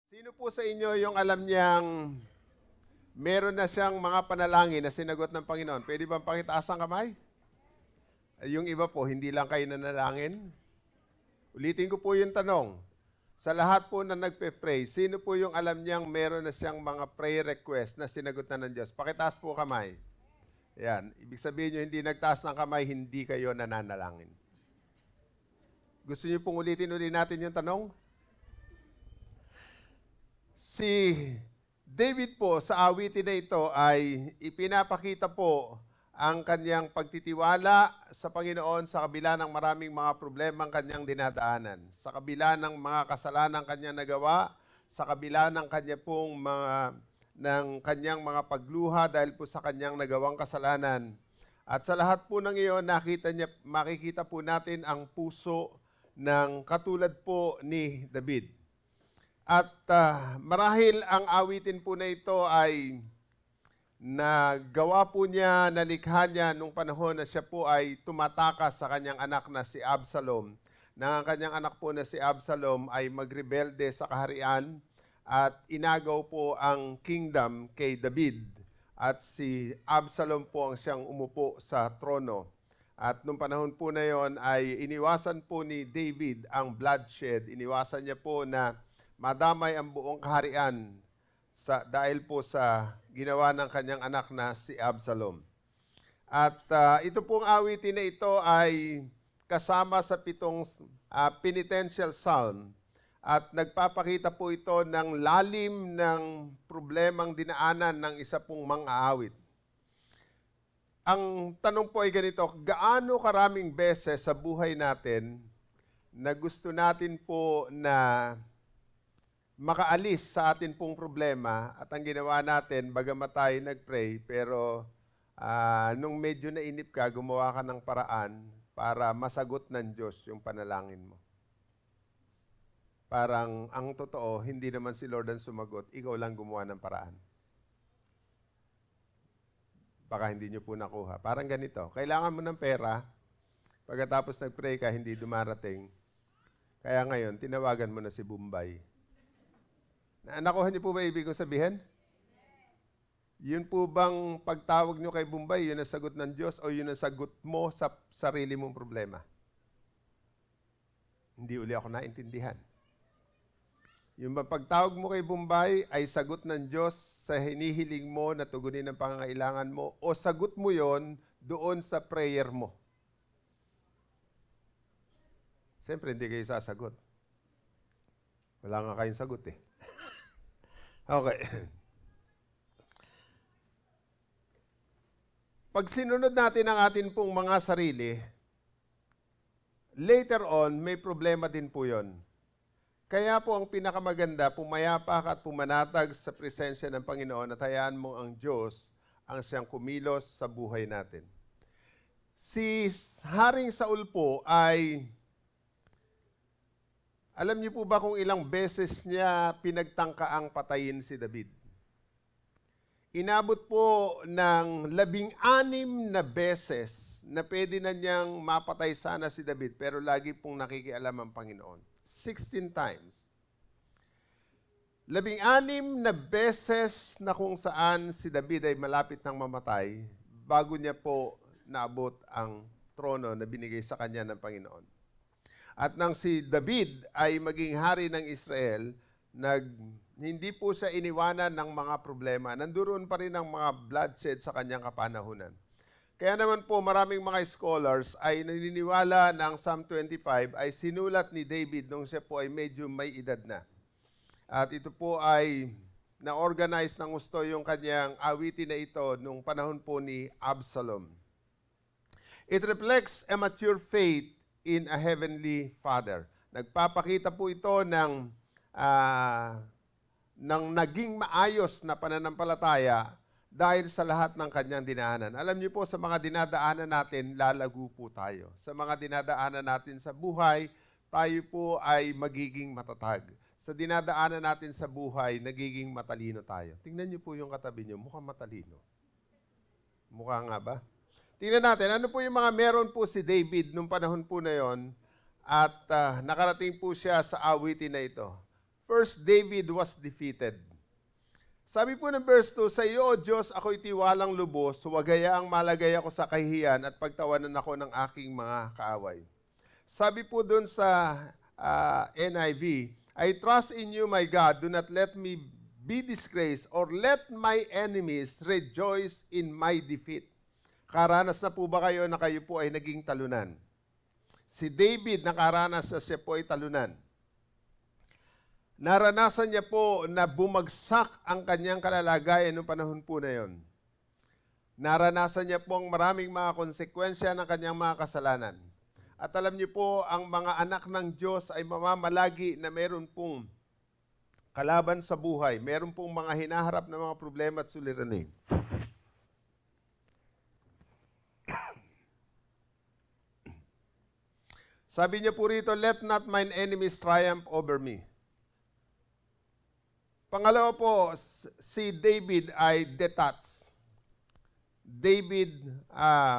Sino po sa inyo yung alam niyang meron na siyang mga panalangin na sinagot ng Panginoon? Pwede bang pakitaas ang kamay? Yung iba po, hindi lang kayo nanalangin. Ulitin ko po yung tanong. Sa lahat po na nagpe-pray, sino po yung alam niyang meron na siyang mga prayer request na sinagot na ng Diyos? Pakitaas po kamay. Yan. Ibig sabihin nyo, hindi nagtaas ng kamay, hindi kayo nananalangin. Gusto niyo pong ulitin natin yung tanong? Si David po sa awitin na ito ay ipinapakita po ang kanyang pagtitiwala sa Panginoon sa kabila ng maraming mga problema ang kanyang dinadaanan, sa kabila ng mga kasalanan kanyang nagawa, sa kabila ng kanyang mga pagluha dahil po sa kanyang nagawang kasalanan. At sa lahat po ng iyon, makikita po natin ang puso ng katulad po ni David. At marahil ang awitin po na ito ay nagawa po niya, nalikha niya nung panahon na siya po ay tumatakas sa kanyang anak na si Absalom. Na ang kanyang anak po na si Absalom ay magrebelde sa kaharian at inagaw po ang kingdom kay David. At si Absalom po ang siyang umupo sa trono. At nung panahon po na yon ay iniwasan po ni David ang bloodshed. Iniwasan niya po na madamay ang buong kaharian dahil po sa ginawa ng kanyang anak na si Absalom. At ito pong awitin na ito ay kasama sa 7 penitential psalm at nagpapakita po ito ng lalim ng problemang dinaanan ng isa pong mang-aawit. Ang tanong po ay ganito, gaano karaming beses sa buhay natin na gusto natin po na makaalis sa atin pong problema at ang ginawa natin, bagamat tayo nag-pray, pero nung medyo nainip ka, gumawa ka ng paraan para masagot ng Diyos yung panalangin mo. Parang ang totoo, hindi naman si Lord ang sumagot, ikaw lang gumawa ng paraan. Baka hindi nyo po nakuha. Parang ganito, kailangan mo ng pera, pagkatapos nag-pray ka, hindi dumarating. Kaya ngayon, tinawagan mo na si Bombay. Nakuha niyo po ba ibig kong sabihin? Yun po bang pagtawag niyo kay Bombay, yun ang sagot ng Diyos o yun ang sagot mo sa sarili mong problema? Hindi uli ako naintindihan. Yung pagtawag mo kay Bombay ay sagot ng Diyos sa hinihiling mo na tugunin ang pangangailangan mo o sagot mo yon doon sa prayer mo? Siyempre, hindi kayo sasagot. Wala nga kayong sagot eh. Okay. Pag sinunod natin ang atin pong mga sarili, later on, may problema din po yon. Kaya po ang pinakamaganda, pumayapa ka at pumanatag sa presensya ng Panginoon at hayaan mo ang Diyos ang siyang kumilos sa buhay natin. Si Haring Saul po ay, alam niyo po ba kung ilang beses niya pinagtangkaang patayin si David? Inabot po ng 16 na beses na pwede na niyang mapatay sana si David, pero lagi pong nakikialam ang Panginoon. 16 times. 16 na beses na kung saan si David ay malapit ng mamatay bago niya po naabot ang trono na binigay sa kanya ng Panginoon. At nang si David ay maging hari ng Israel, hindi po siya iniwanan ng mga problema. Nandoon pa rin ang mga bloodshed sa kanyang kapanahunan. Kaya naman po maraming mga scholars ay naniniwala na ang Psalm 25 ay sinulat ni David nung siya po ay medyo may edad na. At ito po ay na-organize ng gusto yung kanyang awitin na ito nung panahon po ni Absalom. It reflects a mature faith in a heavenly Father. Nagpapakita po ito ng naging maayos na pananampalataya dahil sa lahat ng kanyang dinaanan. Alam niyo po, sa mga dinadaanan natin, lalago po tayo. Sa mga dinadaanan natin sa buhay, tayo po ay magiging matatag. Sa dinadaanan natin sa buhay, nagiging matalino tayo. Tingnan niyo po yung katabi niyo, mukhang matalino. Mukha nga ba? Tingnan natin, ano po yung mga meron po si David nung panahon po na yon at nakarating po siya sa awitin na ito. first David was defeated. Sabi po ng verse 2, sa iyo, O Diyos, ako'y tiwalang lubos, huwag hayaang malagay ako sa kahihiyan at pagtawanan ako ng aking mga kaaway. Sabi po dun sa NIV, I trust in you, my God, do not let me be disgraced or let my enemies rejoice in my defeat. Karanas na po ba kayo na kayo po ay naging talunan? Si David nakaranas na siya po ay talunan. Naranasan niya po na bumagsak ang kanyang kalalagayan noong panahon po na yon. Naranasan niya po ang maraming mga konsekwensya ng kanyang mga kasalanan. At alam niyo po, ang mga anak ng Diyos ay mamamalagi na meron pong kalaban sa buhay. Meron pong mga hinaharap na mga problema at suliranin. Sabi niya po rito, let not mine enemies triumph over me. Pangalawa po, si David ay detached. David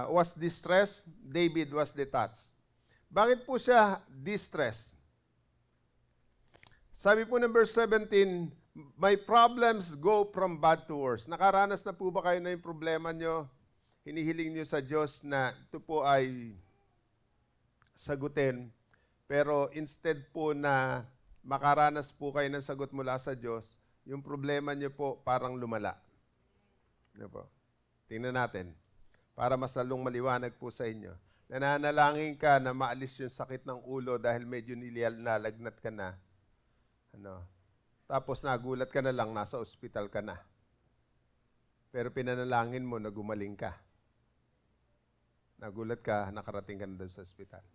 was distressed, David was detached. Bakit po siya distressed? Sabi po ng verse 17, my problems go from bad to worse. Nakaranas na po ba kayo na yung problema nyo? Hinihiling nyo sa Diyos na ito po ay sagutin. Pero instead po na makaranas po kayo ng sagot mula sa Diyos, yung problema nyo po parang lumala. Ano po? Tingnan natin. Para mas lalong maliwanag po sa inyo. Nananalangin ka na maalis yung sakit ng ulo dahil medyo nilalagnat ka na. Tapos nagulat ka na lang, nasa ospital ka na. Pero pinanalangin mo na gumaling ka. Nagulat ka, nakarating ka na doon sa ospital.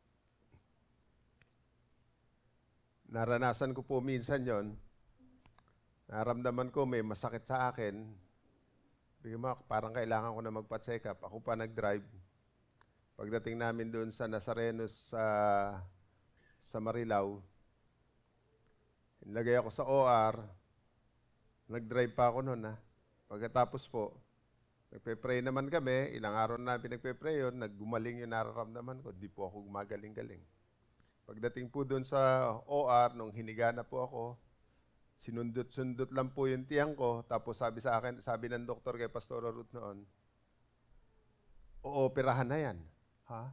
Naranasan ko po minsan yon. Naramdaman ko may masakit sa akin. Parang kailangan ko na magpa-check up. Ako pa nag-drive. Pagdating namin doon sa Nazarenos sa Marilao, nilagay ako sa OR, nag-drive pa ako noon. Pagkatapos po, nagpe-pray naman kami, ilang araw na pinagpe-pray yun, naggumaling yung nararamdaman ko, di po ako gumagaling-galing. Pagdating po doon sa OR, nung hiniga na po ako, sinundot-sundot lang po yung tiyang ko, tapos sabi sa akin, sabi ng doktor kay Pastor Ruth noon, ooperahan na yan. Ha?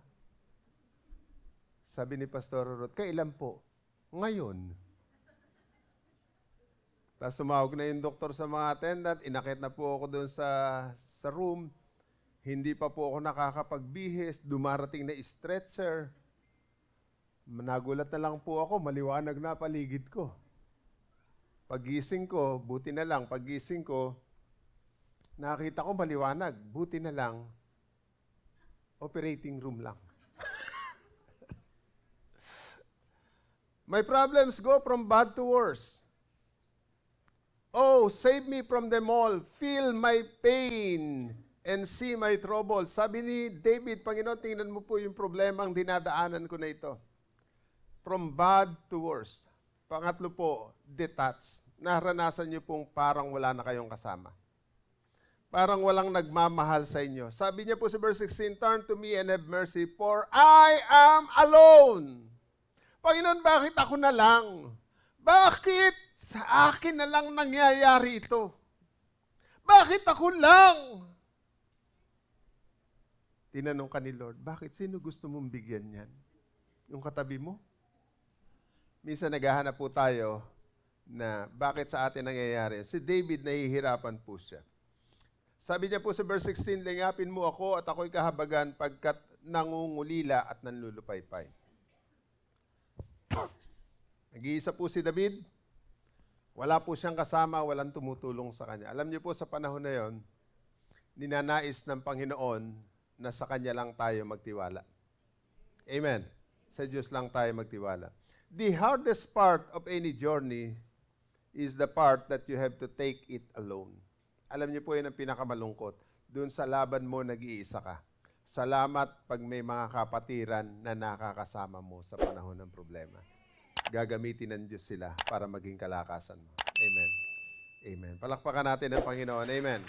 Sabi ni Pastor Ruth, kailan po? Ngayon. Tapos tumawag na yung doktor sa mga attendant, inakit na po ako doon sa room, hindi pa po ako nakakapagbihis, dumarating na stretcher. Nagulat na lang po ako, maliwanag na paligid ko. Paggising ko, buti na lang, paggising ko, nakita ko maliwanag, buti na lang, operating room lang. My problems go from bad to worse. Oh, save me from them all. Feel my pain and see my trouble. Sabi ni David, Panginoon, tingnan mo po yung problema ang dinadaanan ko na ito. From bad to worse. Pangatlo po, detached. Naranasan niyo pong parang wala na kayong kasama. Parang walang nagmamahal sa inyo. Sabi niya po sa verse 16, turn to me and have mercy, for I am alone. Panginoon, bakit ako na lang? Bakit sa akin na lang nangyayari ito? Bakit ako lang? Tinanong ka ni Lord, bakit? Sino gusto mong bigyan yan? Yung katabi mo? Minsan naghahanap po tayo na bakit sa atin nangyayari. Si David, nahihirapan po siya. Sabi niya po sa verse 16, lingapin mo ako at ako'y kahabagan pagkat nangungulila at nanlulupaypay. Nag-iisa po si David. Wala po siyang kasama, walang tumutulong sa kanya. Alam niyo po sa panahon na yon, ninanais ng Panginoon na sa Kanya lang tayo magtiwala. Amen. Sa Diyos lang tayo magtiwala. The hardest part of any journey is the part that you have to take it alone. Alam niyo po yun ang pinakamalungkot. Doon sa laban mo, nag-iisa ka. Salamat pag may mga kapatiran na nakakasama mo sa panahon ng problema. Gagamitin ng Diyos sila para maging kalakasan mo. Amen. Amen. Palakpakan natin ang Panginoon. Amen.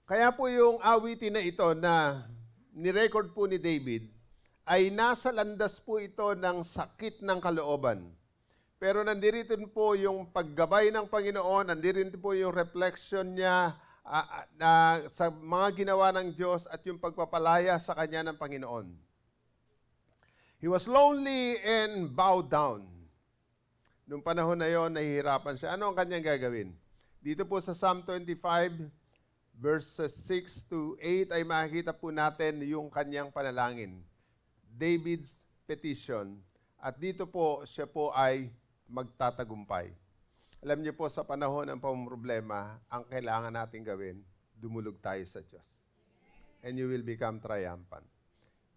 Kaya po yung awitin na ito na nirecord po ni David ay nasa landas po ito ng sakit ng kalooban. Pero nandirito po yung paggabay ng Panginoon, nandirito po yung reflection niya sa mga ginawa ng Diyos at yung pagpapalaya sa kanya ng Panginoon. He was lonely and bowed down. Noong panahon na yon, nahihirapan siya. Ano ang kanyang gagawin? Dito po sa Psalm 25, verses 6 to 8 ay makikita po natin yung kanyang panalangin. David's petition. At dito po, siya po ay magtatagumpay. Alam niyo po, sa panahon ng pamumroblema, ang kailangan natin gawin, dumulog tayo sa Diyos. And you will become triumphant.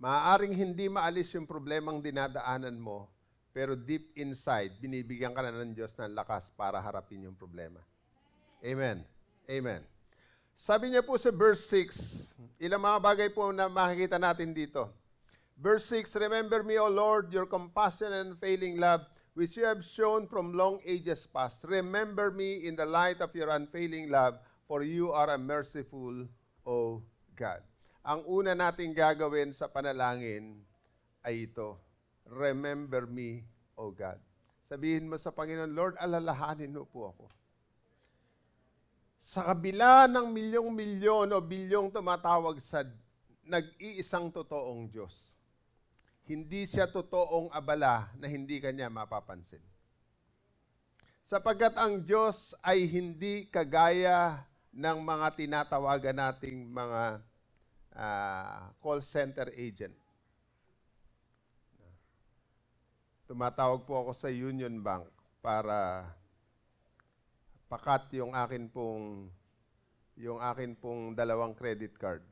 Maaaring hindi maalis yung problemang dinadaanan mo, pero deep inside, binibigyan ka na ng Diyos ng lakas para harapin yung problema. Amen. Amen. Sabi niya po sa verse 6, ilang mga bagay po na makikita natin dito. Verse 6, remember me, O Lord, your compassion and failing love, which you have shown from long ages past. Remember me in the light of your unfailing love, for you are a merciful, O God. Ang una nating gagawin sa panalangin ay ito, remember me, O God. Sabihin mo sa Panginoon, Lord, alalahanin mo po ako. Sa kabila ng milyong-milyon o bilyong tumatawag sa nag-iisang totoong Diyos, hindi siya totoong abala na hindi kanya mapapansin. Sapagkat ang Diyos ay hindi kagaya ng mga tinatawagan nating mga call center agent. Tumatawag po ako sa Union Bank para pakat yung akin pong dalawang credit card.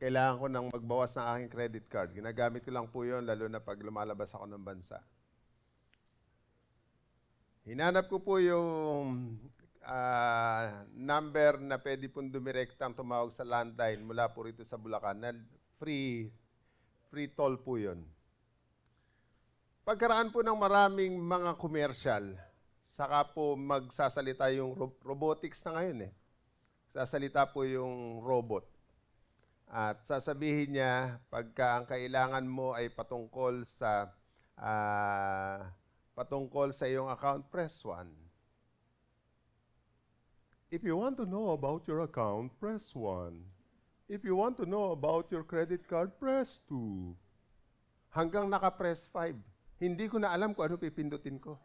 Kailangan ko nang magbawas ng aking credit card. Ginagamit ko lang po yun, lalo na pag lumalabas ako ng bansa. Hinanap ko po yung number na pwede pong dumirektang tumawag sa landline mula po rito sa Bulacan. Na free toll po yun. Pagkaraan po ng maraming mga commercial, saka po magsasalita yung robotics na ngayon eh. Sasalita po yung robot. At sasabihin niya, pagka ang kailangan mo ay patungkol sa iyong account, press 1. If you want to know about your account, press 1. If you want to know about your credit card, press 2. Hanggang naka-press 5. Hindi ko na alam kung ano pipindutin ko.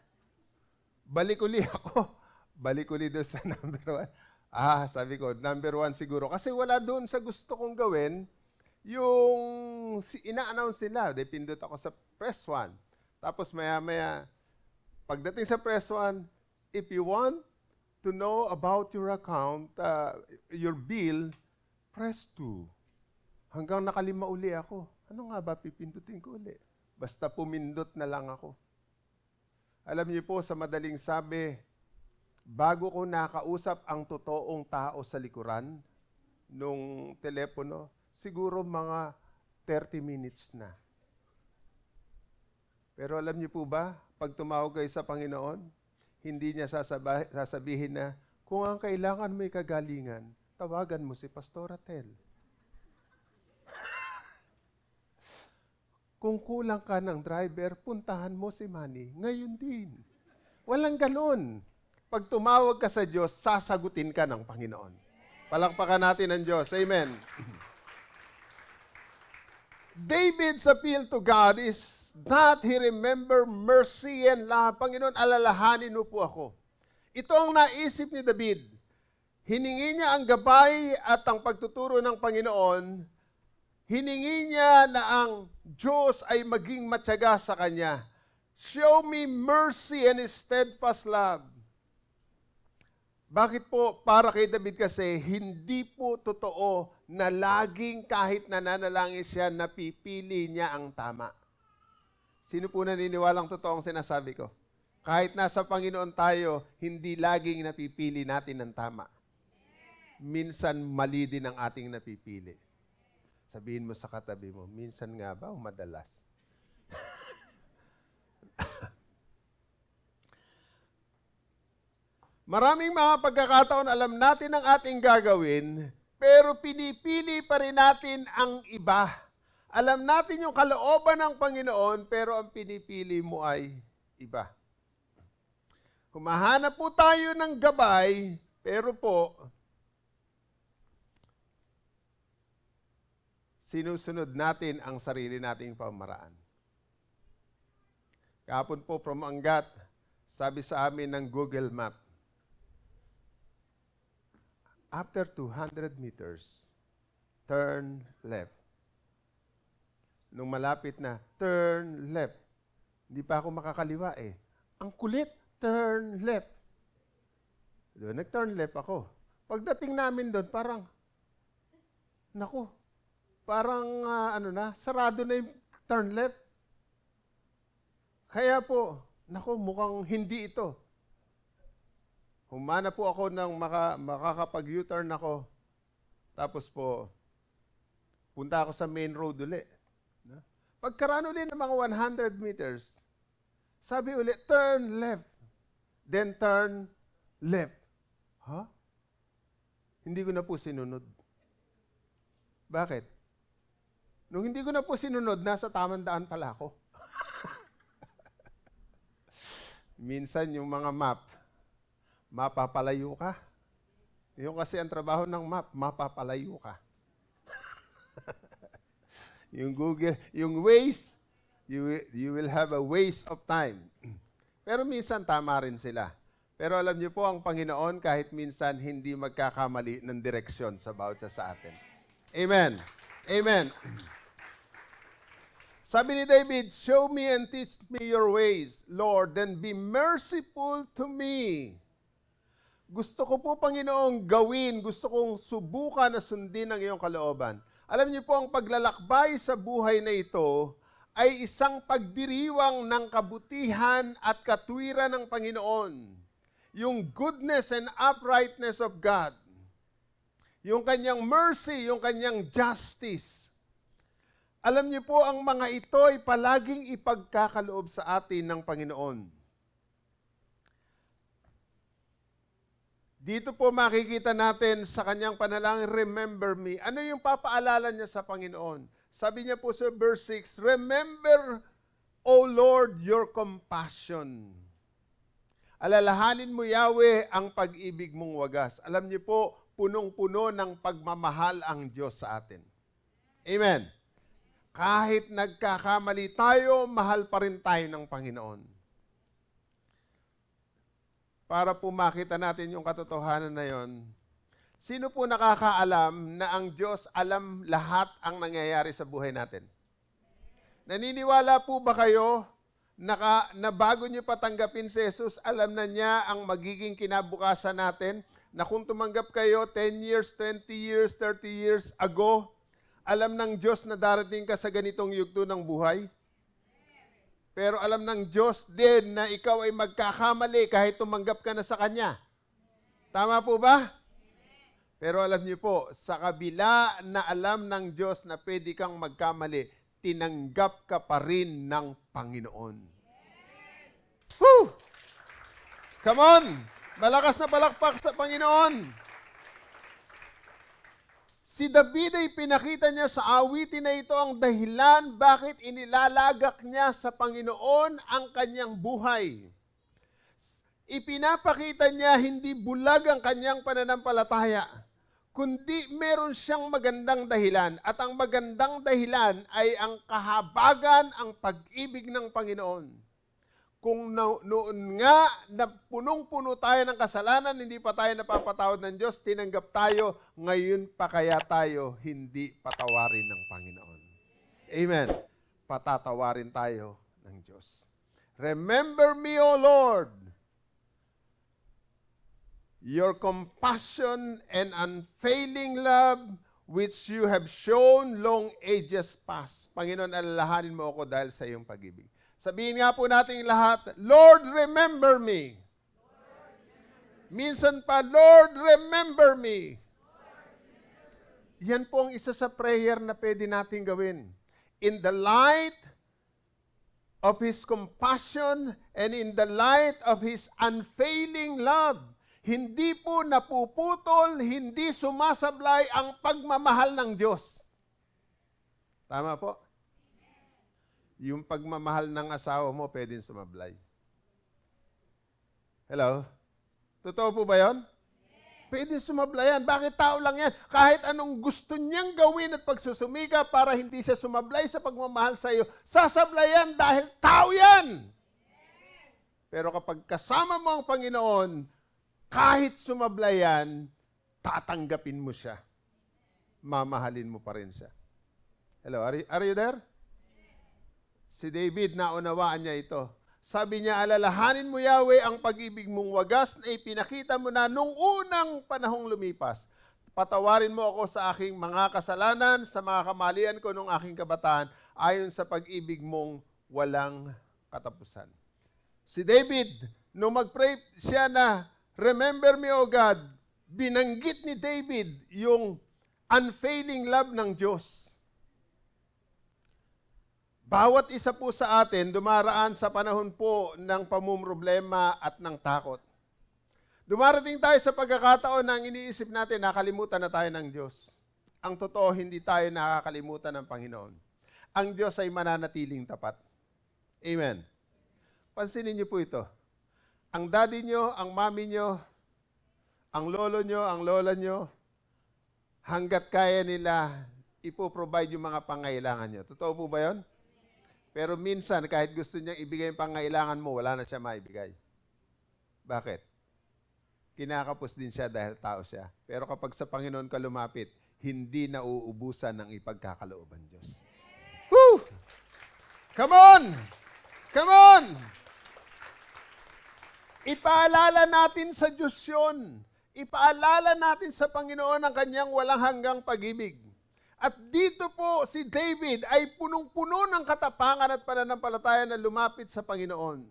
Balik uli ako. Balik uli doon sa number 1. Sabi ko, number 1 siguro. Kasi wala doon sa gusto kong gawin, yung ina-announce nila. Pindot ako sa press 1. Tapos maya-maya, pagdating sa press 1, if you want to know about your account, your bill, press 2. Hanggang nakalima uli ako. Ano nga ba pipindutin ko uli? Basta pumindot na lang ako. Alam niyo po, sa madaling sabi, bago ko nakausap ang totoong tao sa likuran nung telepono, siguro mga 30 minutes na. Pero alam niyo po ba, pag tumawag kayo sa Panginoon, hindi niya sasabihin na, kung ang kailangan mo'y kagalingan, tawagan mo si Pastor Atel. Kung kulang ka ng driver, puntahan mo si Manny. Ngayon din. Walang ganon. Pag tumawag ka sa Diyos, sasagutin ka ng Panginoon. Palakpakan natin ang Diyos. Amen. David's appeal to God is that he remember mercy and love. Panginoon, alalahanin mo po ako. Ito ang naisip ni David. Hiningi niya ang gabay at ang pagtuturo ng Panginoon. Hiningi niya na ang Diyos ay maging matyaga sa kanya. Show me mercy and steadfast love. Bakit po? Para kay David kasi, hindi po totoo na laging kahit nananalangin siya, napipili niya ang tama. Sino po naniniwalang totoo ang sinasabi ko? Kahit nasa Panginoon tayo, hindi laging napipili natin ang tama. Minsan mali din ang ating napipili. Sabihin mo sa katabi mo, minsan nga ba o madalas? Maraming mga pagkakataon alam natin ang ating gagawin, pero pinipili pa rin natin ang iba. Alam natin yung kalooban ng Panginoon, pero ang pinipili mo ay iba. Humahanap po tayo ng gabay, pero po, sinusunod natin ang sarili nating pamaraan. Kahapon po from Angat, sabi sa amin ng Google Map, after 200 meters, turn left. Nung malapit na, turn left. Hindi pa ako makakaliwa eh. Ang kulit, turn left. Doon, nag-turn left ako. Pagdating namin doon, parang, naku, parang sarado na yung turn left. Kaya po, naku, mukhang hindi ito. Humana po ako ng makakapag-U-turn ako. Tapos po, punta ako sa main road uli. Pagkaraan uli ng mga 100 meters, sabi uli, turn left. Then turn left. Huh? Hindi ko na po sinunod. Bakit? Nung hindi ko na po sinunod, nasa tamang daan pala ako. Minsan yung mga map, mapapalayo ka. Yung kasi ang trabaho ng map, mapapalayo ka. Yung Google, yung Waze, you will have a waste of time. Pero minsan tama rin sila. Pero alam niyo po, ang Panginoon kahit minsan hindi magkakamali ng direksyon sa bawat sa atin. Amen. Amen. Sabi ni David, show me and teach me your ways, Lord, then be merciful to me. Gusto ko po, Panginoong, gawin, gusto kong subukan na sundin ang iyong kalooban. Alam niyo po, ang paglalakbay sa buhay na ito ay isang pagdiriwang ng kabutihan at katwiran ng Panginoon. Yung goodness and uprightness of God. Yung kanyang mercy, yung kanyang justice. Alam niyo po, ang mga ito ay palaging ipagkakaloob sa atin ng Panginoon. Dito po makikita natin sa kanyang panalangin, remember me. Ano yung papaalala niya sa Panginoon? Sabi niya po sa verse 6, remember, O Lord, your compassion. Alalahanin mo, Yahweh, ang pag-ibig mong wagas. Alam niyo po, punong-puno ng pagmamahal ang Diyos sa atin. Amen. Kahit nagkakamali tayo, mahal pa rin tayo ng Panginoon. Para po makita natin yung katotohanan na yon, sino po nakakaalam na ang Diyos alam lahat ang nangyayari sa buhay natin? Naniniwala po ba kayo na bago nyo patanggapin si Jesus, alam na niya ang magiging kinabukasan natin? Na kung tumanggap kayo 10 years, 20 years, 30 years ago, alam ng Diyos na darating ka sa ganitong yugto ng buhay? Pero alam ng Diyos din na ikaw ay magkakamali kahit tumanggap ka na sa Kanya. Tama po ba? Pero alam niyo po, sa kabila na alam ng Diyos na pwede kang magkamali, tinanggap ka pa rin ng Panginoon. Woo! Come on! Malakas na palakpak sa Panginoon! Si David ay pinakita niya sa awitin na ito ang dahilan bakit inilalagak niya sa Panginoon ang kanyang buhay. Ipinapakita niya hindi bulag ang kanyang pananampalataya, kundi meron siyang magandang dahilan. At ang magandang dahilan ay ang kahabagan, ang pag-ibig ng Panginoon. Kung noon nga na punong-puno tayo ng kasalanan, hindi pa tayo napapatawad ng Diyos, tinanggap tayo, ngayon pa kaya tayo hindi patawarin ng Panginoon. Amen. Patatawarin tayo ng Diyos. Remember me, O Lord, your compassion and unfailing love which you have shown long ages past. Panginoon, alalahanin mo ako dahil sa iyong pag-ibig. Sabihin nga po natin lahat, Lord, remember me. Minsan pa, Lord, remember me. Yan po ang isa sa prayer na pwede natin gawin. In the light of His compassion and in the light of His unfailing love, hindi po napuputol, hindi sumasablay ang pagmamahal ng Diyos. Tama po? Yung pagmamahal ng asawa mo, pwedeng sumablay. Hello? Totoo po ba yun? Pwede sumablayan. Bakit tao lang yan? Kahit anong gusto niyang gawin at pagsusumika para hindi siya sumablay sa pagmamahal sa iyo, sasablayan dahil tao yan. Pero kapag kasama mo ang Panginoon, kahit sumablayan, tatanggapin mo siya. Mamahalin mo pa rin siya. Hello, are you there? Si David, naunawaan niya ito. Sabi niya, alalahanin mo, Yahweh, ang pag-ibig mong wagas na ipinakita mo na nung unang panahong lumipas. Patawarin mo ako sa aking mga kasalanan, sa mga kamalian ko nung aking kabataan, ayon sa pag-ibig mong walang katapusan. Si David, nung mag-pray siya na, remember me, O God, binanggit ni David yung unfailing love ng Diyos. Bawat isa po sa atin dumaraan sa panahon po ng pamumroblema at ng takot. Dumarating tayo sa pagkakataon na iniisip natin, nakalimutan na tayo ng Diyos. Ang totoo, hindi tayo nakakalimutan ng Panginoon. Ang Diyos ay mananatiling tapat. Amen. Pansinin niyo po ito. Ang daddy nyo, ang mami nyo, ang lolo nyo, ang lola nyo, hanggat kaya nila, ipoprovide yung mga pangailangan nyo. Totoo po ba yun? Pero minsan, kahit gusto niyang ibigay yung pangailangan mo, wala na siya maibigay. Bakit? Kinakapos din siya dahil tao siya. Pero kapag sa Panginoon ka lumapit, hindi na uubusan ng ipagkakalooban Diyos. Woo! Come on! Come on! Ipaalala natin sa Diyos yun. Ipaalala natin sa Panginoon ang kanyang walang hanggang pag-ibig. At dito po si David ay punong-puno ng katapangan at pananampalataya na lumapit sa Panginoon.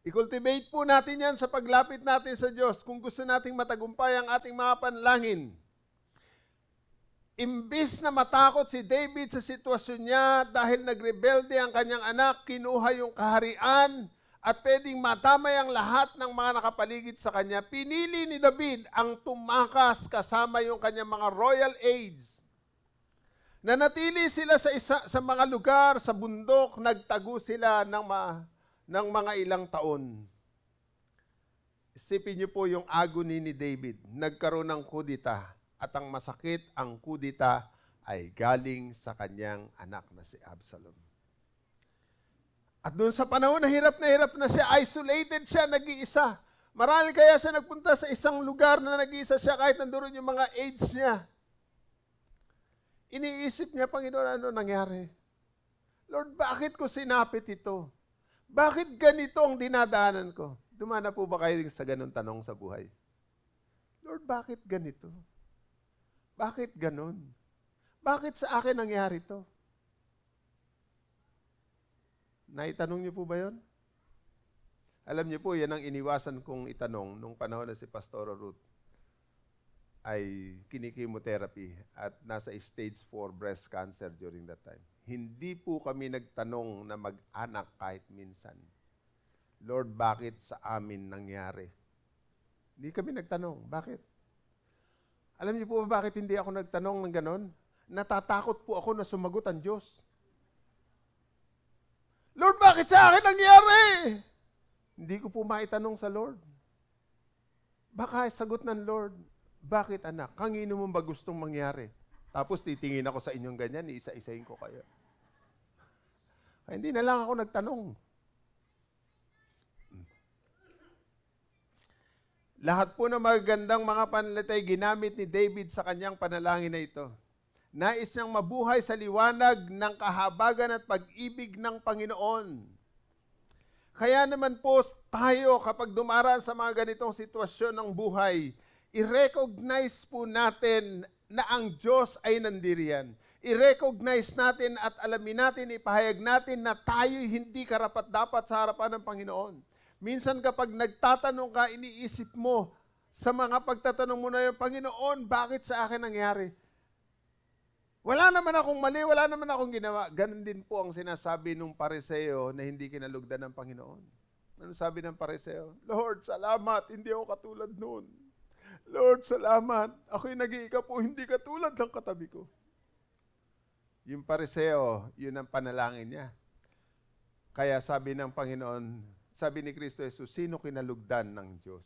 I-cultivate po natin yan sa paglapit natin sa Diyos kung gusto nating matagumpay ang ating mga panalangin. Imbis na matakot si David sa sitwasyon niya dahil nagrebelde ang kanyang anak, kinuha yung kaharian at pwedeng matamay ang lahat ng mga nakapaligid sa kanya, pinili ni David ang tumakas kasama yung kanyang mga royal aides. Nanatili sila sa mga lugar, sa bundok, nagtago sila ng mga ilang taon. Isipin niyo po yung agony ni David. Nagkaroon ng kudita at ang masakit, ang kudita ay galing sa kanyang anak na si Absalom. At doon sa panahon na hirap na siya, isolated siya, nag-iisa. Marahil kaya siya nagpunta sa isang lugar na nag-iisa siya kahit nandoon yung mga aides niya. Iniisip niya, Panginoon, ano nangyari? Lord, bakit ko sinapit ito? Bakit ganito ang dinadaanan ko? Dumana po ba kayo sa ganun tanong sa buhay? Lord, bakit ganito? Bakit ganun? Bakit sa akin nangyari ito? Naitanong niyo po ba yun? Alam niyo po, yan ang iniwasan kong itanong nung panahon na si Pastor Ruth ay kinikimotherapy at nasa stage 4 breast cancer during that time. Hindi po kami nagtanong na mag-anak kahit minsan. Lord, bakit sa amin nangyari? Hindi kami nagtanong. Bakit? Alam niyo po ba bakit hindi ako nagtanong ng ganon? Natatakot po ako na sumagot ang Diyos. Lord, bakit sa akin nangyari? Hindi ko po maitanong sa Lord. Baka sagot ng Lord, bakit anak? Kanino mo ba gustong mangyari? Tapos titingin ako sa inyong ganyan, iisa-isahin ko kayo. Ay, hindi na lang ako nagtanong. Lahat po ng magagandang mga panalitay ginamit ni David sa kanyang panalangin na ito. Nais niyang mabuhay sa liwanag ng kahabagan at pag-ibig ng Panginoon. Kaya naman po tayo kapag dumaraan sa mga ganitong sitwasyon ng buhay, i-recognize po natin na ang Diyos ay nandiriyan. I-recognize natin at alamin natin, ipahayag natin na tayo'y hindi karapat-dapat sa harapan ng Panginoon. Minsan kapag nagtatanong ka, iniisip mo sa mga pagtatanong mo na yung, Panginoon, bakit sa akin nangyari? Wala naman akong mali, wala naman akong ginawa. Ganon din po ang sinasabi ng Pariseo na hindi kinalugdan ng Panginoon. Ano sabi ng Pariseo? Lord, salamat, hindi ako katulad noon. Lord, salamat. Ako'y nag-iika po, hindi katulad ng katabi ko. Yung Pariseo, yun ang panalangin niya. Kaya sabi ng Panginoon, sabi ni Kristo Jesus, sino kinalugdan ng Diyos?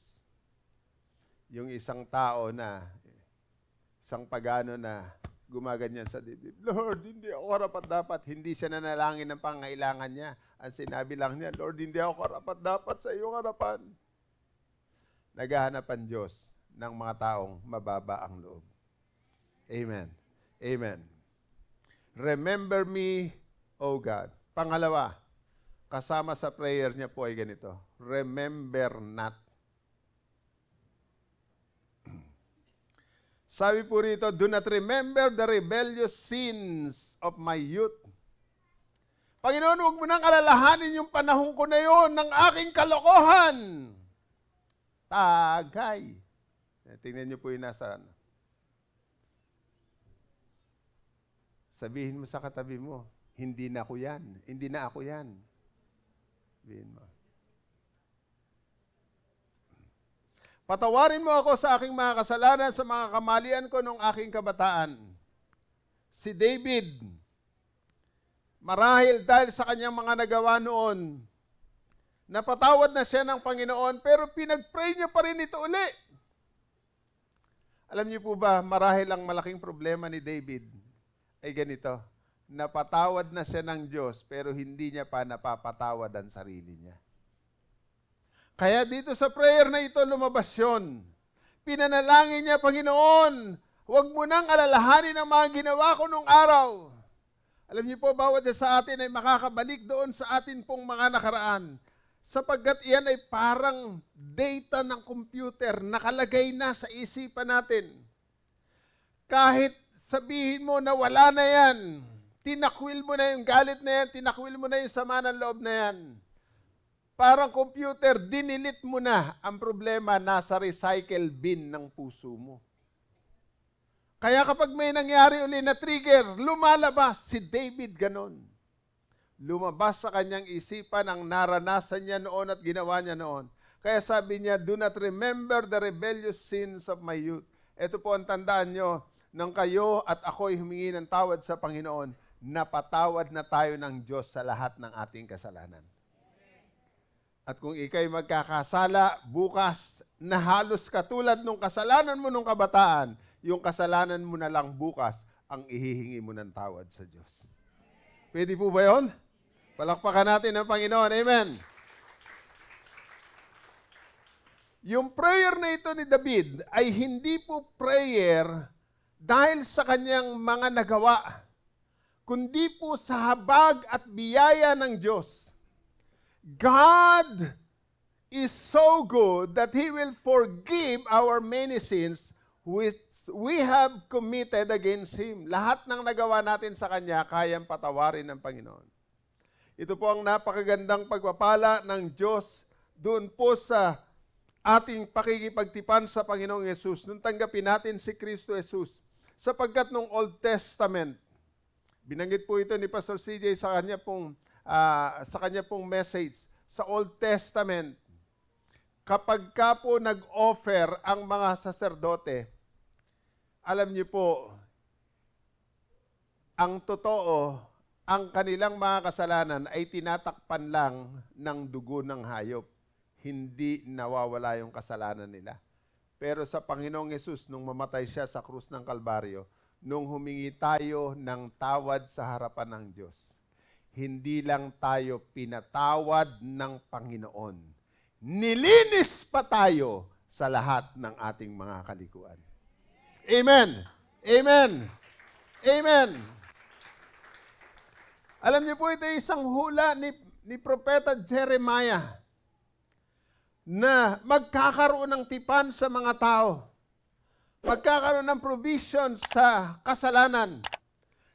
Yung isang tao na, isang pagano na gumaganyan sa dibdib. Lord, hindi ako karapat-dapat. Hindi siya nanalangin ng pangailangan niya. Ang sinabi lang niya, Lord, hindi ako karapat-dapat sa iyong harapan. Naghahanap ang Diyos ng mga taong mababa ang loob. Amen. Amen. Remember me, O God. Pangalawa, kasama sa prayer niya po ay ganito, remember not. Sabi po rito, do not remember the rebellious sins of my youth. Panginoon, huwag mo nang alalahanin yung panahon ko na yon ng aking kalokohan. Tagay. Tingnan niyo po yung nasa ano. Sabihin mo sa katabi mo, hindi na ako yan. Hindi na ako yan. Sabihin mo. Patawarin mo ako sa aking mga kasalanan, sa mga kamalian ko nung aking kabataan. Si David, marahil dahil sa kanyang mga nagawa noon, napatawad na siya ng Panginoon, pero pinag-pray niya pa rin ito uli. Alam niyo po ba, marahil ang malaking problema ni David ay ganito, napatawad na siya ng Diyos, pero hindi niya pa napapatawad ang sarili niya. Kaya dito sa prayer na ito, lumabas yun. Pinanalangin niya, Panginoon, huwag mo nang alalahanin ang mga ginawa ko nung araw. Alam niyo po, bawat sa atin ay makakabalik doon sa atin pong mga nakaraan. Sapagkat iyan ay parang data ng computer, nakalagay na sa isipan natin. Kahit sabihin mo na wala na yan, tinakwil mo na yung galit na yan, tinakwil mo na yung sama ng loob na yan. Parang computer, dinilit mo na ang problema nasa recycle bin ng puso mo. Kaya kapag may nangyari uli na trigger, lumalabas. Si David ganon. Lumabas sa kanyang isipan ang naranasan niya noon at ginawa niya noon. Kaya sabi niya, do not remember the rebellious sins of my youth. Ito po ang tandaan nyo, nang kayo at ako'y humingi ng tawad sa Panginoon, napatawad na tayo ng Diyos sa lahat ng ating kasalanan. At kung ikay magkakasala bukas na halos katulad nung kasalanan mo nung kabataan, yung kasalanan mo na lang bukas ang ihihingi mo ng tawad sa Diyos. Pwede po ba yun? Palakpakan natin ang Panginoon. Amen. Yung prayer na ito ni David ay hindi po prayer dahil sa kanyang mga nagawa, kundi po sa habag at biyaya ng Diyos. God is so good that He will forgive our many sins which we have committed against Him. Lahat ng nagawa natin sa Kanya, kayang patawarin ng Panginoon. Ito po ang napakagandang pagpapala ng Diyos doon po sa ating pakikipagtipan sa Panginoong Yesus. Nung tanggapin natin si Kristo Jesus. Sapagkat nung Old Testament, binanggit po ito ni Pastor CJ sa kanya pong message. Sa Old Testament, kapag ka po nag-offer ang mga saserdote, alam niyo po, ang totoo, ang kanilang mga kasalanan ay tinatakpan lang ng dugo ng hayop. Hindi nawawala yung kasalanan nila. Pero sa Panginoong Yesus, nung mamatay siya sa krus ng Kalbaryo, nung humingi tayo ng tawad sa harapan ng Diyos, hindi lang tayo pinatawad ng Panginoon. Nilinis pa tayo sa lahat ng ating mga kalikuan. Amen! Amen! Amen! Alam niyo po, ito isang hula ni Propeta Jeremiah na magkakaroon ng tipan sa mga tao. Magkakaroon ng provision sa kasalanan.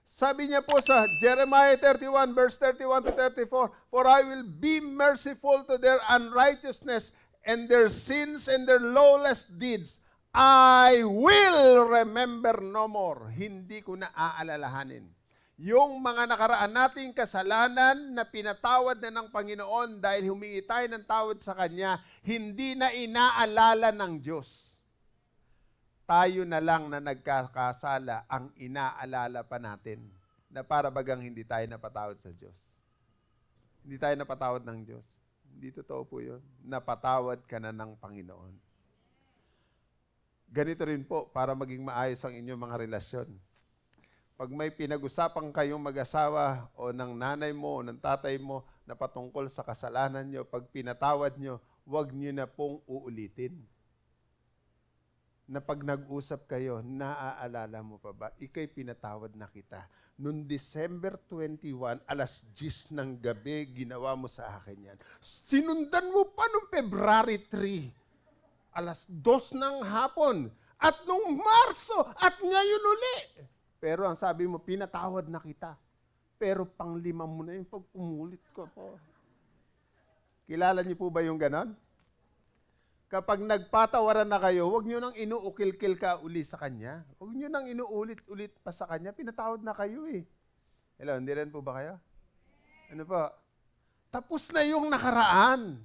Sabi niya po sa Jeremiah 31, verse 31 to 34, for I will be merciful to their unrighteousness and their sins and their lawless deeds. I will remember no more. Hindi ko na aalalahanin. Yung mga nakaraan nating kasalanan na pinatawad na ng Panginoon dahil humingi tayo ng tawad sa Kanya, hindi na inaalala ng Diyos. Tayo na lang na nagkakasala ang inaalala pa natin. na para bagang hindi tayo napatawad sa Diyos. Hindi tayo napatawad ng Diyos. Hindi totoo po yun. Napatawad ka na ng Panginoon. Ganito rin po, para maging maayos ang inyong mga relasyon. Pag may pinag-usapan kayong mag-asawa o ng nanay mo o ng tatay mo na patungkol sa kasalanan nyo, pag pinatawad nyo, huwag nyo na pong uulitin. Na pag nag-usap kayo, naaalala mo pa ba? Ika'y pinatawad na kita. Noong December 21, alas 10 ng gabi, ginawa mo sa akin yan. Sinundan mo pa noong February 3, alas 2 ng hapon. At noong Marso, at ngayon uli. Pero ang sabi mo, pinatawad na kita. Pero pang-5 mo na yung pag umulit ko po. Kilala niyo po ba yung ganon? Kapag nagpatawaran na kayo, huwag nyo nang inuukil-kil ka uli sa kanya. Huwag nyo nang inuulit-ulit pa sa kanya. Pinatawad na kayo eh. Hello, hindi rin po ba kayo? Ano po? Tapos na yung nakaraan.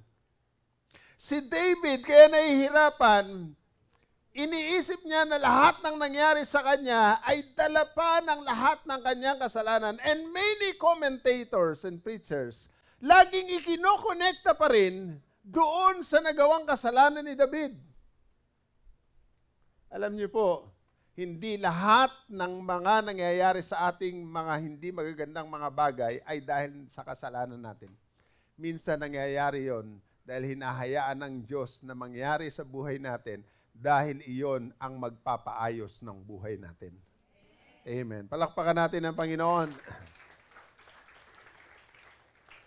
Si David, kaya nahihirapan, iniisip niya na lahat ng nangyari sa kanya ay dala pa ng lahat ng kanyang kasalanan. And many commentators and preachers, laging ikinokonekta pa rin doon sa nagawang kasalanan ni David. Alam niyo po, hindi lahat ng mga nangyayari sa ating mga hindi magagandang mga bagay ay dahil sa kasalanan natin. Minsan nangyayari yon dahil hinahayaan ng Diyos na mangyari sa buhay natin dahil iyon ang magpapaayos ng buhay natin. Amen. Palakpakan natin ang Panginoon.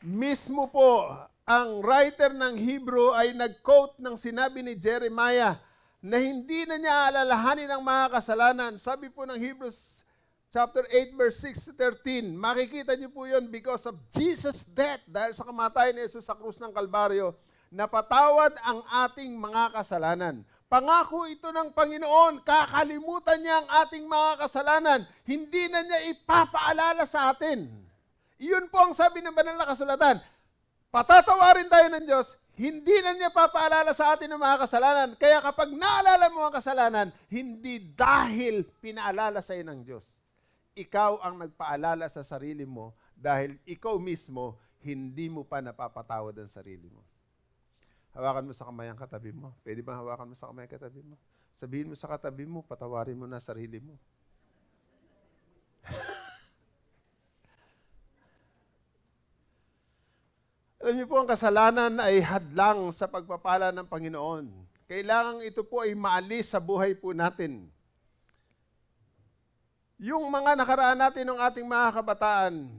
Mismo po, ang writer ng Hebrew ay nag-quote ng sinabi ni Jeremiah na hindi na niya alalahanin ang mga kasalanan. Sabi po ng Hebrews chapter 8 verse 6 to 13, makikita niyo po yun because of Jesus' death, dahil sa kamatayan ni Jesus sa krus ng Kalbaryo, napatawad ang ating mga kasalanan. Pangako ito ng Panginoon, kakalimutan niya ang ating mga kasalanan, hindi na niya ipapaalala sa atin. Iyon po ang sabi ng banal na kasulatan. Patatawarin tayo ng Diyos, hindi na niya papaalala sa atin ang mga kasalanan. Kaya kapag naalala mo ang kasalanan, hindi dahil pinaalala sa iyo ng Diyos. Ikaw ang nagpaalala sa sarili mo dahil ikaw mismo, hindi mo pa napapatawad ang sarili mo. Hawakan mo sa kamay ang katabi mo. Pwede ba hawakan mo sa kamay ang katabi mo? Sabihin mo sa katabi mo, patawarin mo na sarili mo. Alam niyo po, ang kasalanan ay hadlang sa pagpapala ng Panginoon. Kailangan ito po ay maalis sa buhay po natin. Yung mga nakaraan natin ng ating mga kabataan,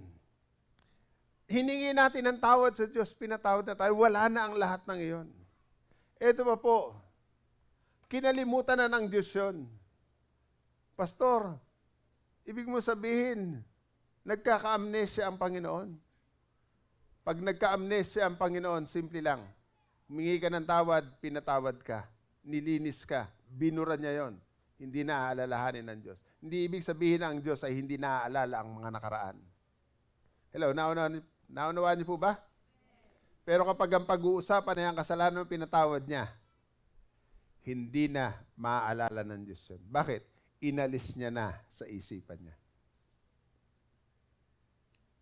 hiningi natin ng tawad sa Diyos, pinatawad na tayo, wala na ang lahat ng iyon. Ito pa po, kinalimutan na ng Diyos yun. Pastor, ibig mo sabihin, nagkaka-amnesia ang Panginoon? Pag nagka-amnesia ang Panginoon, simple lang. Humingi ka ng tawad, pinatawad ka. Nilinis ka, binura niya yon. Hindi na aalalahanin ng Diyos. Hindi ibig sabihin na ang Diyos ay hindi naaalala ang mga nakaraan. Hello, naunawaan niyo po ba? Pero kapag ang pag-uusapan ay ang kasalanan mo pinatawad niya, hindi na maaalala ng Diyos yun. Bakit? Inalis niya na sa isipan niya.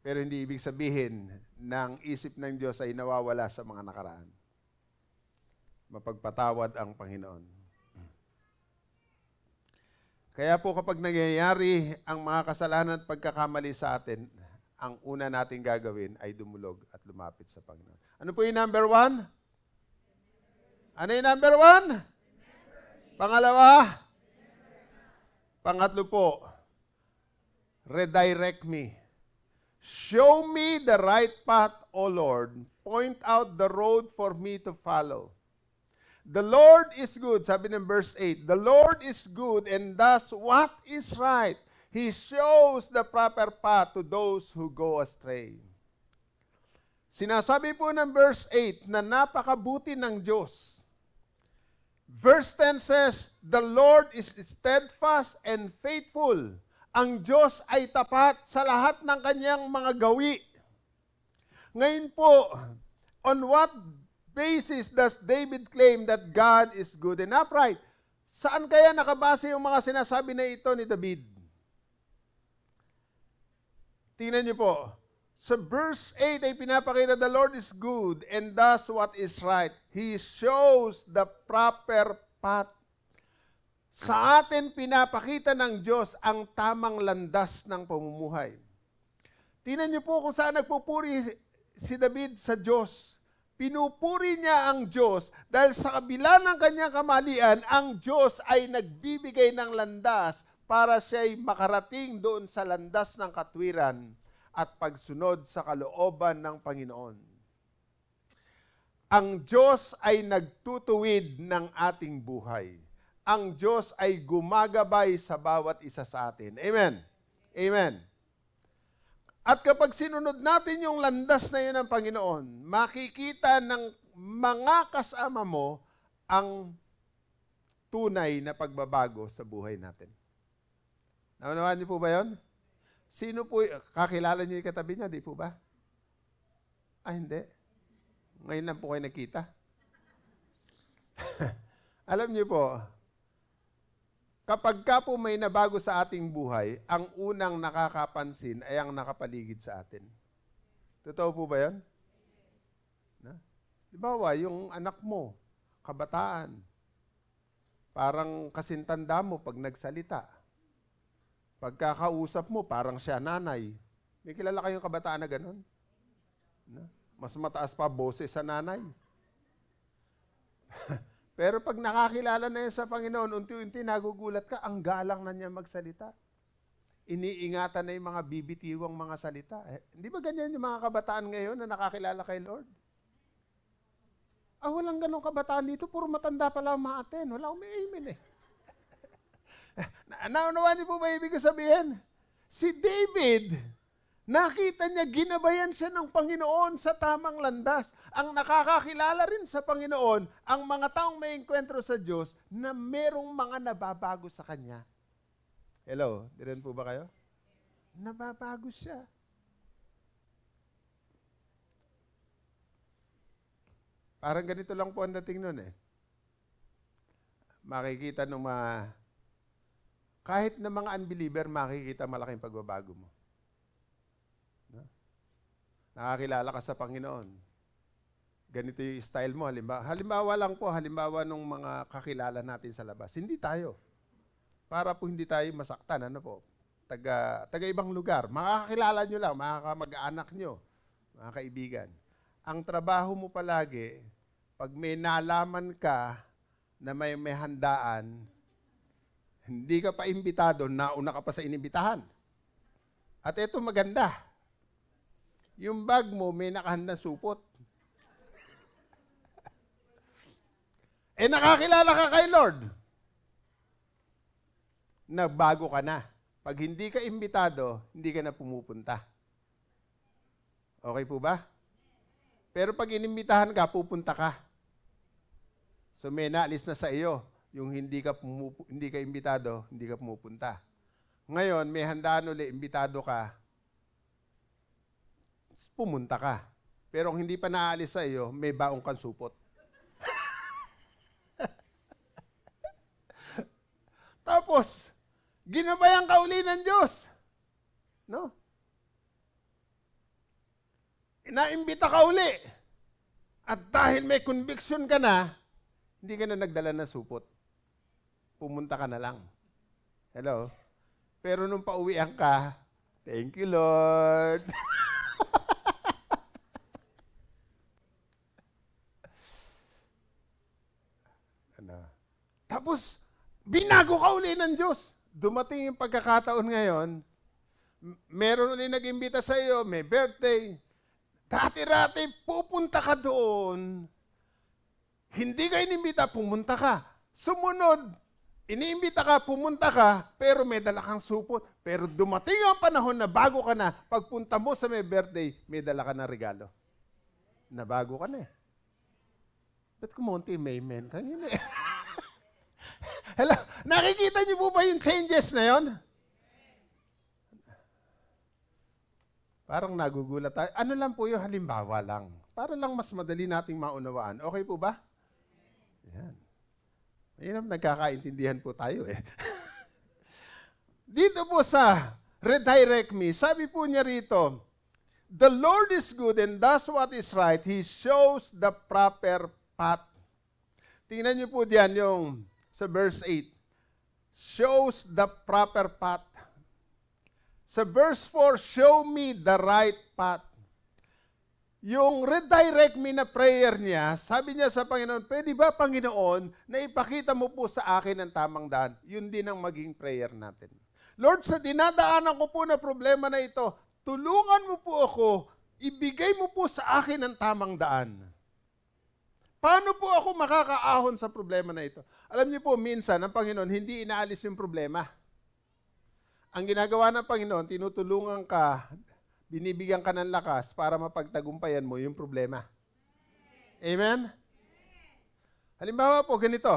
Pero hindi ibig sabihin na ang isip ng Diyos ay nawawala sa mga nakaraan. Mapagpatawad ang Panginoon. Kaya po kapag nangyayari ang mga kasalanan at pagkakamali sa atin, ang una nating gagawin ay dumulog at lumapit sa Panginoon. Ano po yung number 1? Ano yung number 1? Pangalawa? Pangatlo po, redirect me. Show me the right path, O Lord. Point out the road for me to follow. The Lord is good, sabi ng verse 8. The Lord is good and does what is right. He shows the proper path to those who go astray. Sinasabi po ng verse 8 na napakabuti ng Diyos. Verse 10 says, the Lord is steadfast and faithful. Ang Diyos ay tapat sa lahat ng kanyang mga gawi. Ngayon po, on what basis does David claim that God is good and upright? Saan kaya nakabase yung mga sinasabi na ito ni David? Tingnan niyo po. Sa verse 8 ay pinapakita, the Lord is good and does what is right. He shows the proper path. Sa atin, pinapakita ng Diyos ang tamang landas ng pamumuhay. Tingnan niyo po kung saan nagpupuri si David sa Diyos. Pinupuri niya ang Diyos dahil sa kabila ng kanyang kamalian, ang Diyos ay nagbibigay ng landas para siya'y makarating doon sa landas ng katwiran at pagsunod sa kalooban ng Panginoon. Ang Diyos ay nagtutuwid ng ating buhay. Ang Diyos ay gumagabay sa bawat isa sa atin. Amen. Amen. At kapag sinunod natin yung landas na yun ng Panginoon, makikita ng mga kasama mo ang tunay na pagbabago sa buhay natin. Naunawaan niyo po ba yun? Sino po, kakilala niyo yung katabi niya, di po ba? Hindi. Ngayon lang po kayo nakita. Alam niyo po, kapag ka po may nabago sa ating buhay, ang unang nakakapansin ay ang nakapaligid sa atin. Totoo po ba yan? Dibawa, yung anak mo, kabataan, parang kasintanda mo pag nagsalita. Pagkakausap mo, parang siya nanay. May kilala kayong kabataan na ganun? Mas mataas pa boses sa nanay. Pero pag nakakilala na yan sa Panginoon, unti-unti nagugulat ka, ang galang na niya magsalita. Iniingatan na yung mga bibitiwang mga salita. Hindi ba ganyan yung mga kabataan ngayon na nakakilala kay Lord? Walang ganong kabataan dito, puro matanda pala umaaten. Wala umi-amen eh. Naunawaan niyo po ba ibig sabihin? Si David, nakita niya, ginabayan siya ng Panginoon sa tamang landas. Ang nakakakilala rin sa Panginoon, ang mga taong may enkwentro sa Diyos na merong mga nababago sa Kanya. Hello, diyan po ba kayo? Nababago siya. Parang ganito lang po ang dating nun eh. Makikita ng mga, kahit na mga unbeliever, makikita malaking pagbabago mo. Nakakilala ka sa Panginoon. Ganito yung style mo. Halimbawa lang po, halimbawa nung mga kakilala natin sa labas. Hindi tayo. Para po hindi tayo masaktan. Ano po? Taga ibang lugar. Makakakilala nyo lang, mag-anak nyo, mga kaibigan. Ang trabaho mo palagi, pag may nalaman ka na may handaan, hindi ka pa imbitado, nauna ka pa sa inimbitahan. At ito maganda. Yung bag mo, may nakahandang supot. Nakakilala ka kay Lord. Nagbago ka na. Pag hindi ka imbitado, hindi ka na pumupunta. Okay po ba? Pero pag inimbitahan ka, pupunta ka. So may naalis na sa iyo. Yung hindi ka imbitado, hindi ka pumupunta. Ngayon, may handaan ulit, imbitado ka, pumunta ka. Pero kung hindi pa naalis sa iyo, may baong kang supot. Tapos, ginabayan ka uli ng Diyos. No? Naimbita ka uli. At dahil may conviction ka na, hindi ka na nagdala ng supot. Pumunta ka na lang. Hello? Pero nung pauwian ka, thank you, Lord. Tapos, binago ka uli ng Diyos. Dumating yung pagkakataon ngayon, meron ulit nag-imbita sa iyo, may birthday. Dati-rati, pupunta ka doon. Hindi ka inimbita, pumunta ka. Sumunod, iniimbita ka, pumunta ka, pero may dala kang supot. Pero dumating ang panahon na bago ka na, pagpunta mo sa may birthday, may dala ka na regalo. Nabago ka na eh. Ba't kumunti may amen? Kanina eh. Hello, nakikita niyo po ba yung changes na yon? Parang nagugulat tayo. Ano lang po yung halimbawa lang. Para lang mas madali nating maunawaan. Okay po ba? Yan. Ayun, nagkakaintindihan po tayo eh. Dito po sa redirect me. Sabi po niya rito, the Lord is good and does what is right. He shows the proper path. Tingnan niyo po diyan yung sa verse 8. Shows the proper path. Sa verse 4, show me the right path. Yung redirect me na prayer niya, sabi niya sa Panginoon, pwede ba Panginoon na ipakita mo po sa akin ang tamang daan? Yun din ang maging prayer natin. Lord, sa dinadaanan ko po na problema na ito, tulungan mo po ako, ibigay mo po sa akin ang tamang daan. Paano po ako makakaahon sa problema na ito? Alam niyo po, minsan ang Panginoon hindi inaalis yung problema. Ang ginagawa ng Panginoon, tinutulungan ka, binibigyan ka ng lakas para mapagtagumpayan mo yung problema. Amen? Halimbawa po, ganito.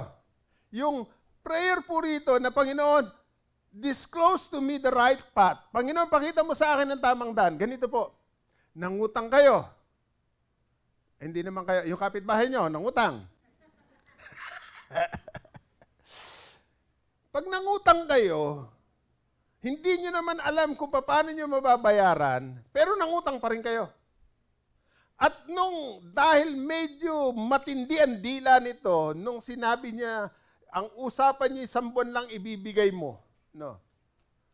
Yung prayer po rito na Panginoon, disclose to me the right path. Panginoon, pakita mo sa akin ang tamang daan. Ganito po, nangutang kayo. Hindi naman kayo, yung kapitbahay nyo, nangutang. Pag nangutang kayo, hindi nyo naman alam kung paano nyo mababayaran, pero nangutang pa rin kayo. At dahil medyo matindi ang dila nito, nung sinabi niya, ang usapan niya 1 buwan lang ibibigay mo. No.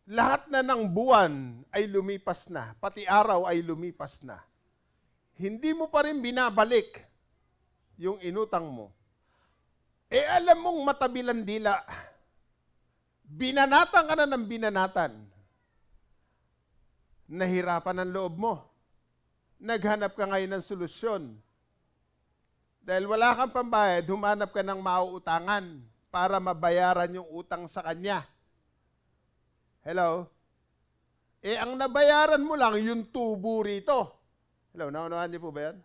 Lahat na ng buwan ay lumipas na, pati araw ay lumipas na. Hindi mo pa rin binabalik yung inutang mo. Alam mong matabilang dila, binanatan ka na ng binanatan. Nahirapan ang loob mo. Naghanap ka ngayon ng solusyon. Dahil wala kang pambayad, humanap ka ng mauutangan para mabayaran yung utang sa kanya. Hello? Ang nabayaran mo lang yung tubo rito. Hello, naunahan niyo po ba yan?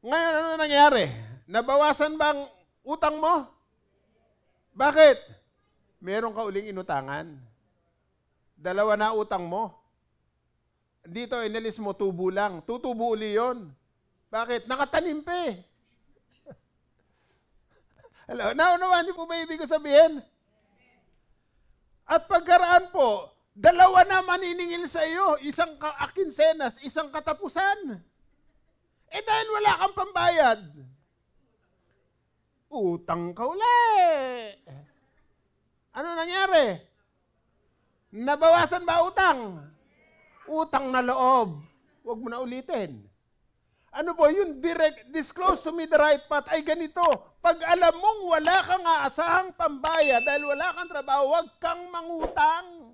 Ngayon, ano nangyari? Nabawasan bang utang mo? Bakit? Meron ka uling inutangan. 2 na utang mo. Dito, inalis mo, tubo lang. Tutubo uli yun. Bakit? Nakatanim pa eh. Hello? Naunawan niyo po ba ibig ko sabihin? At pagkaraan po, 2 na maniningil sa iyo. Isang akinsenas, isang katapusan. Dahil wala kang pambayad, utang ka uli. Ano nangyari? Nabawasan ba utang? Utang na loob. Huwag mo na ulitin. Ano po, yung disclose to me the right path ay ganito. Pag alam mong wala kang aasahang pambaya dahil wala kang trabaho, huwag kang mangutang.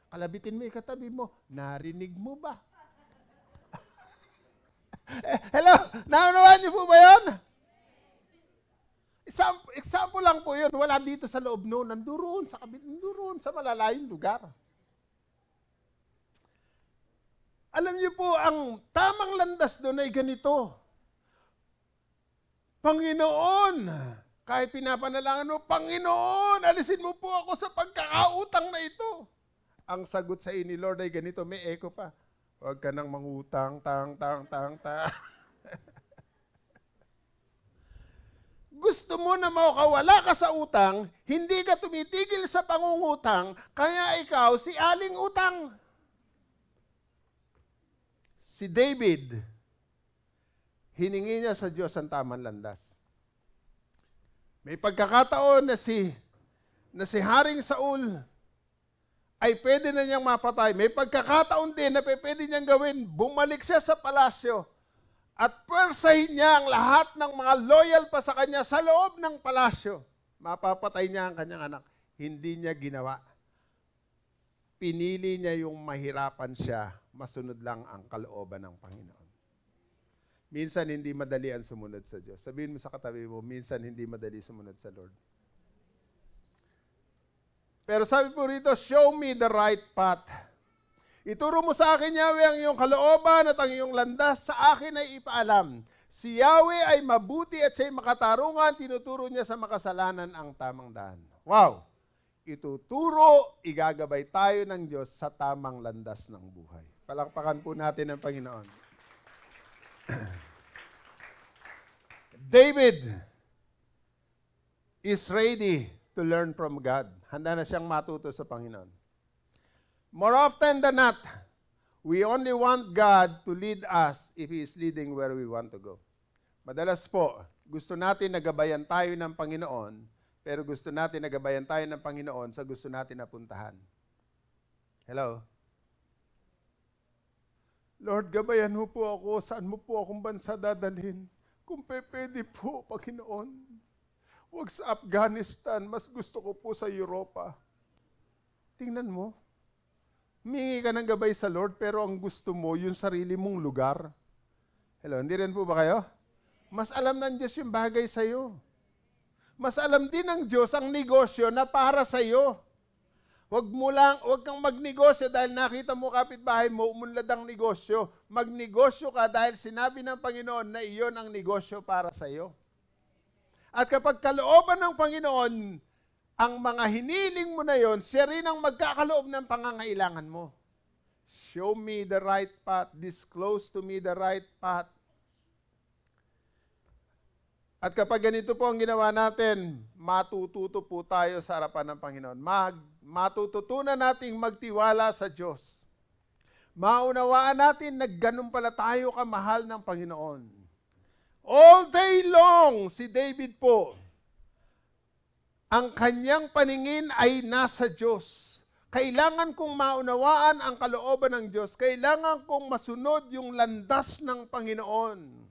Kalabitin mo, ikatabi mo, narinig mo ba? Hello? Naunawaan niyo po ba yun? Example lang po yun. Wala dito sa loob noon. Nanduroon sa malalayong lugar. Alam niyo po, ang tamang landas doon ay ganito. Panginoon, kahit pinapanalangan mo, Panginoon, alisin mo po ako sa pagkakautang na ito. Ang sagot sa ni Lord ay ganito, may echo pa. Huwag ka nang mangutang, tang. Gusto mo na makawala ka sa utang, hindi ka tumitigil sa pangungutang, kaya ikaw si aling utang. Si David, hiningi niya sa Diyos ang tamang landas. May pagkakataon na si Haring Saul ay pwede na niyang mapatay. May pagkakataon din na pwede niyang gawin. Bumalik siya sa palasyo at pwersahin niya ang lahat ng mga loyal pa sa kanya sa loob ng palasyo. Mapapatay niya ang kanyang anak. Hindi niya ginawa. Pinili niya yung mahirapan siya, masunod lang ang kalooban ng Panginoon. Minsan hindi madali ang sumunod sa Diyos. Sabihin mo sa katabi mo, minsan hindi madali sumunod sa Lord. Pero sabi po rito, show me the right path. Ituro mo sa akin, Yahweh, ang iyong kalooban at ang iyong landas sa akin ay ipaalam. Si Yahweh ay mabuti at siya'y makatarungan, tinuturo niya sa makasalanan ang tamang daan. Wow! Ituturo, igagabay tayo ng Diyos sa tamang landas ng buhay. Palakpakan po natin ang Panginoon. David is ready to learn from God. Handa na siyang matuto sa Panginoon. More often than not, we only want God to lead us if He is leading where we want to go. Madalas po, gusto natin nagabayan tayo ng Panginoon, pero gusto natin nagabayan tayo ng Panginoon sa gusto natin napuntahan. Hello? Lord, gabayan mo po ako, saan mo po akong bansa dadalhin? Kung pwede po, Panginoon. Huwag sa Afghanistan, mas gusto ko po sa Europa. Tingnan mo. Humingi ka ng gabay sa Lord, pero ang gusto mo, yung sarili mong lugar. Hello, hindi rin po ba kayo? Mas alam ng Diyos yung bagay sa iyo. Mas alam din ng Diyos ang negosyo na para sa iyo. Huwag kang magnegosyo dahil nakita mo kapitbahay mo, umunlad ang negosyo. Magnegosyo ka dahil sinabi ng Panginoon na iyon ang negosyo para sa iyo. At kapag kalooban ng Panginoon, ang mga hiniling mo na yon, siya rin ang magkakaloob ng pangangailangan mo. Show me the right path. Disclose to me the right path. At kapag ganito po ang ginawa natin, matututo po tayo sa harapan ng Panginoon. Matututunan nating magtiwala sa Diyos. Maunawaan natin na ganun pala tayo kamahal ng Panginoon. All day long, si David po, ang kanyang paningin ay nasa Diyos. Kailangan kong maunawaan ang kalooban ng Diyos. Kailangan kong masunod yung landas ng Panginoon.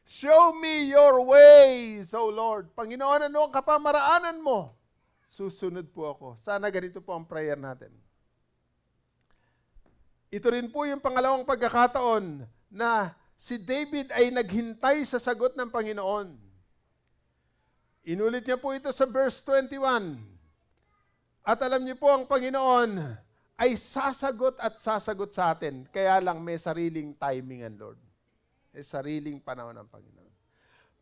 Show me your ways, O Lord. Panginoon, ano ang kapamaraanan mo? Susunod po ako. Sana ganito po ang prayer natin. Ito rin po yung pangalawang pagkakataon na si David ay naghintay sa sagot ng Panginoon. Inulit niya po ito sa verse 21. At alam niyo po, ang Panginoon ay sasagot at sasagot sa atin. Kaya lang may sariling timing ang Lord. May sariling panahon ng Panginoon.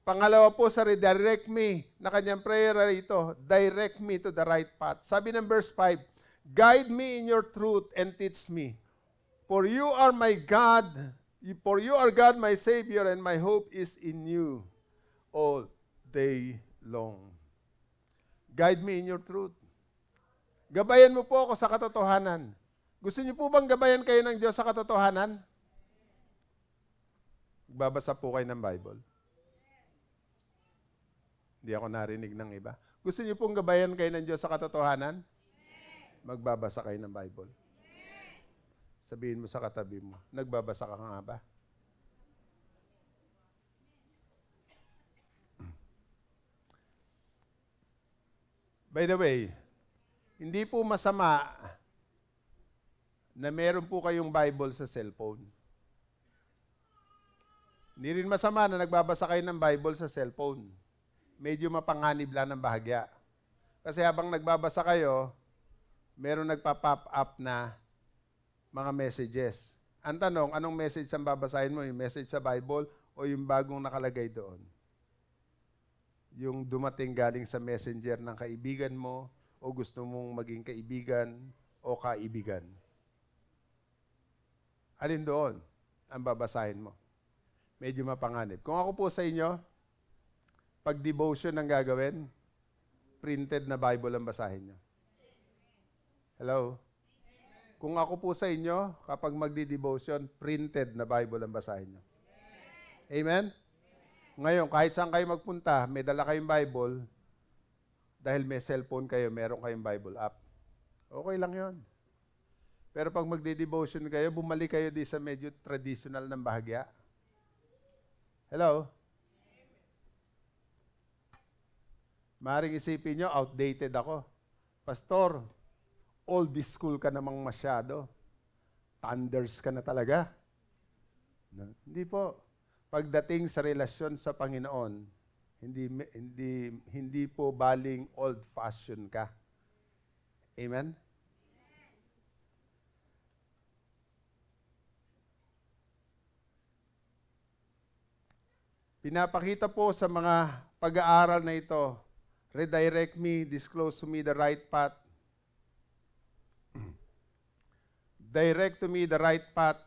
Pangalawa po sa redirect me, na kanyang prayer ito, direct me to the right path. Sabi ng verse 5, guide me in your truth and teach me. For you are my God, for you are God my Savior, and my hope is in you all day long. Guide me in your truth. Gabayan mo po ako sa katotohanan. Gusto niyo po bang gabayan kayo ng Diyos sa katotohanan? Babasa po kayo ng Bible. Hindi ako narinig ng iba. Gusto niyo pong gabayan kayo ng Diyos sa katotohanan? Magbabasa kayo ng Bible. Sabihin mo sa katabi mo, nagbabasa ka nga ba? By the way, hindi po masama na meron po kayong Bible sa cellphone. Hindi rin masama na nagbabasa kayo ng Bible sa cellphone. Medyo mapanganib lang ng bahagya. Kasi habang nagbabasa kayo, meron nagpa-pop up na mga messages. Ang tanong, anong message ang babasahin mo? Yung message sa Bible o yung bagong nakalagay doon? Yung dumating galing sa messenger ng kaibigan mo o gusto mong maging kaibigan o kaibigan? Alin doon ang babasahin mo? Medyo mapanganib. Kung ako po sa inyo, pag devotion ang gagawin, printed na Bible ang basahin nyo. Hello? Kung ako po sa inyo, kapag magdi-devotion, printed na Bible ang basahin nyo. Amen? Ngayon, kahit saan kayo magpunta, may dala kayong Bible, dahil may cellphone kayo, meron kayong Bible app. Okay lang yon. Pero pag magdi-devotion kayo, bumalik kayo di sa medyo traditional ng bahagya. Hello? Maring isipin nyo, outdated ako. Pastor, old school ka namang masyado. Thunders ka na talaga. No? Hindi po. Pagdating sa relasyon sa Panginoon, hindi po baling old-fashioned ka. Amen? Pinapakita po sa mga pag-aaral na ito, redirect me, disclose to me the right path. Direct to me the right path.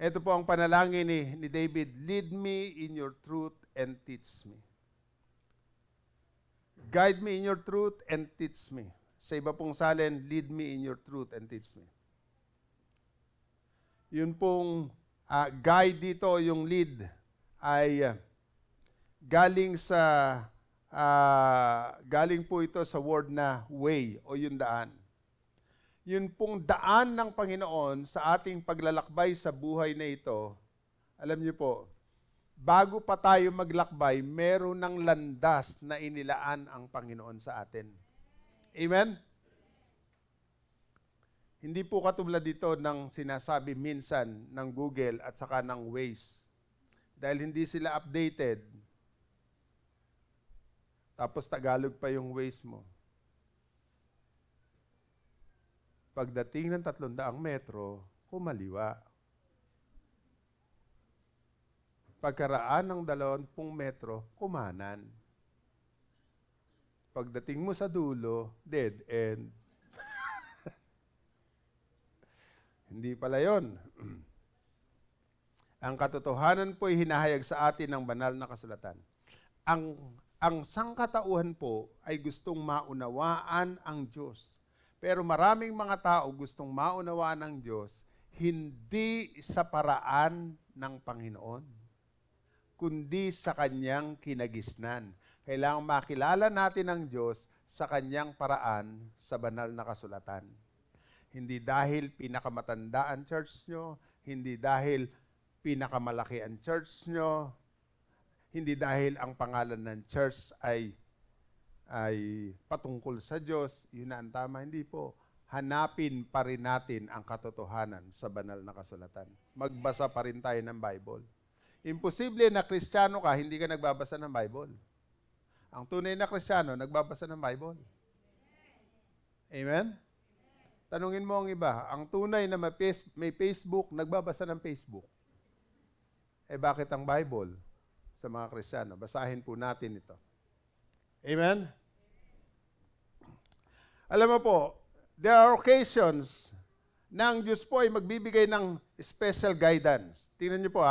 Ito po ang panalangin ni David, lead me in your truth and teach me. Guide me in your truth and teach me. Sa iba pong salin, lead me in your truth and teach me. Yun pong guide dito, yung lead, ay galing po ito sa word na way o yung daan. Yun pong daan ng Panginoon sa ating paglalakbay sa buhay na ito, alam niyo po, bago pa tayo maglakbay, meron ng landas na inilaan ang Panginoon sa atin. Amen? Hindi po katulad dito ng sinasabi minsan ng Google at saka ng Waze. Dahil hindi sila updated, tapos Tagalog pa yung Waze mo. Pagdating ng 300 metro, kumaliwa. Pagkaraan ng 20 metro, kumanan. Pagdating mo sa dulo, dead end. Hindi pala yun. Ang katotohanan po ay hinahayag sa atin ng banal na kasulatan. Ang sangkatauhan po ay gustong maunawaan ang Diyos. Pero maraming mga tao gustong maunawaan ang Diyos, hindi sa paraan ng Panginoon, kundi sa Kanyang kinagisnan. Kailangang makilala natin ang Diyos sa Kanyang paraan sa banal na kasulatan. Hindi dahil pinakamatanda ang church nyo, hindi dahil pinakamalaki ang church nyo, hindi dahil ang pangalan ng church ay patungkol sa Diyos, yun na ang tama. Hindi po. Hanapin pa rin natin ang katotohanan sa banal na kasulatan. Magbasa pa rin tayo ng Bible. Imposible na Kristiyano ka, hindi ka nagbabasa ng Bible. Ang tunay na Kristiyano, nagbabasa ng Bible. Amen? Tanungin mo ang iba, ang tunay na may Facebook, nagbabasa ng Facebook. Bakit ang Bible sa mga Kristiyano? Basahin po natin ito. Amen? Alam mo po, there are occasions na ang Diyos po ay magbibigay ng special guidance. Tingnan niyo po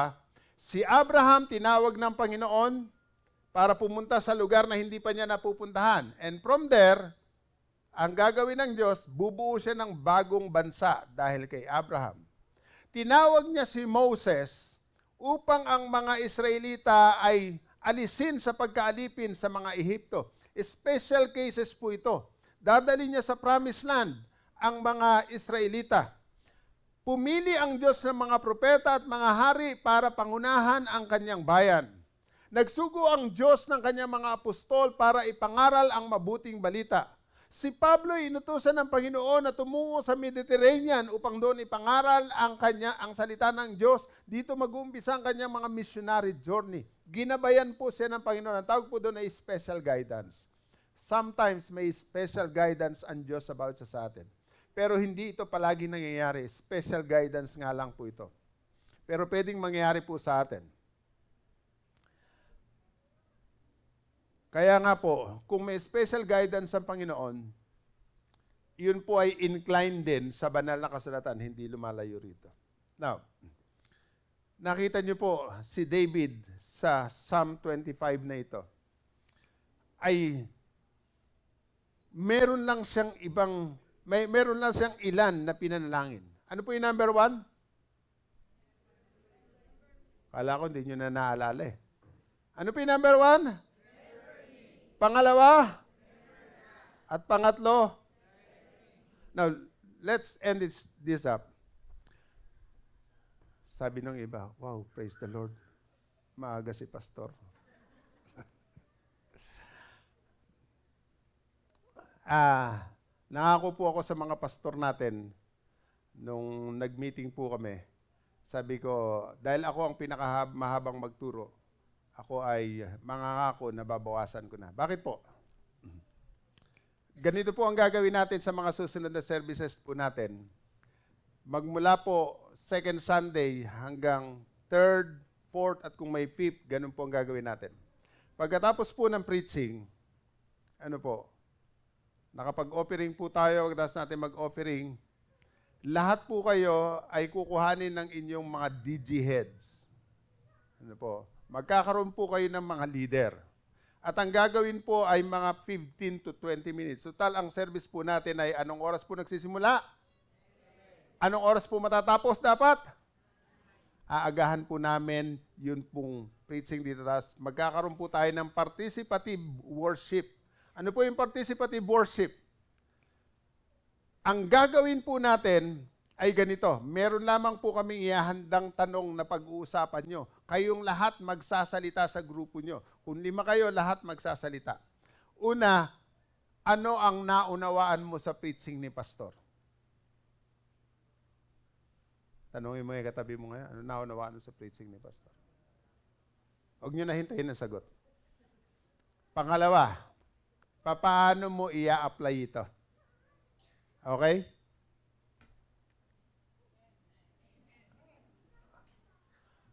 si Abraham tinawag ng Panginoon para pumunta sa lugar na hindi pa niya napupuntahan. And from there, ang gagawin ng Diyos, bubuo siya ng bagong bansa dahil kay Abraham. Tinawag niya si Moses upang ang mga Israelita ay alisin sa pagkaalipin sa mga Ehipto. Special cases po ito. Dadali niya sa Promised Land ang mga Israelita. Pumili ang Diyos ng mga propeta at mga hari para pangunahan ang kanyang bayan. Nagsugo ang Diyos ng kanyang mga apostol para ipangaral ang mabuting balita. Si Pablo ay inutusan ng Panginoon na tumungo sa Mediterranean upang doon ipangaral ang salita ng Diyos. Dito mag-uumpisa ang kanyang mga missionary journey. Ginabayan po siya ng Panginoon. Ang tawag po doon ay special guidance. Sometimes may special guidance ang Diyos about sa atin. Pero hindi ito palagi nangyayari. Special guidance nga lang po ito. Pero pwedeng mangyayari po sa atin. Kaya nga po, kung may special guidance ang Panginoon, yun po ay inclined din sa banal na kasulatan, hindi lumalayo rito. Now, nakita niyo po si David sa Psalm 25 na ito, ay meron lang siyang ilan na pinanalangin. Ano po yung number 1? Kala ko hindi nyo na naalala eh. Ano po yung number 1? Pangalawa? At pangatlo? Now, let's end this up. Sabi ng iba, wow, praise the Lord. Maaga si pastor. Nangako po ako sa mga pastor natin nung nag-meeting po kami. Sabi ko, dahil ako ang pinakamahabang magturo, ako ay mangangako na babawasan ko na. Bakit po? Ganito po ang gagawin natin sa mga susunod na services po natin. Magmula po 2nd Sunday hanggang 3rd, 4th at kung may 5th, ganun po ang gagawin natin. Pagkatapos po ng preaching, nakapag-offering po tayo, pagkatapos natin mag-offering, lahat po kayo ay kukuhanin ng inyong mga DG heads. Magkakaroon po kayo ng mga leader. At ang gagawin po ay mga 15 to 20 minutes. Total, ang service po natin ay anong oras po nagsisimula? Anong oras po matatapos dapat? Aagahan po namin yun pong preaching dito. Tapos magkakaroon po tayo ng participative worship. Ano po yung participative worship? Ang gagawin po natin ay ganito. Meron lamang po kaming ihahandang tanong na pag-uusapan nyo. Kayong lahat magsasalita sa grupo nyo. Kung 5 kayo, lahat magsasalita. Una, ano ang naunawaan mo sa preaching ni Pastor? Tanungin mo yung katabi mo ngayon, ano naunawaan mo sa preaching ni Pastor? Huwag nyo na hintayin ang sagot. Pangalawa, paano mo i-apply ito? Okay?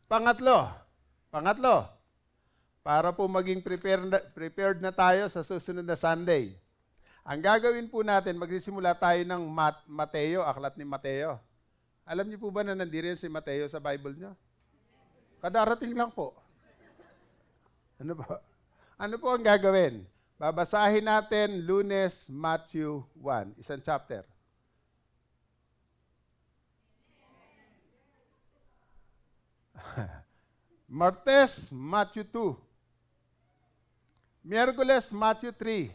Pangatlo, para po maging prepared na tayo sa susunod na Sunday. Ang gagawin po natin, magsisimula tayo ng Mateo, aklat ni Mateo. Alam niyo po ba na nandiyan si Mateo sa Bible niyo? Kadarating lang po. Ano ba? Ano po ang gagawin? Babasahin natin Lunes, Matthew 1, isang chapter. Martes, Matthew 2. Miyerkules, Matthew 3.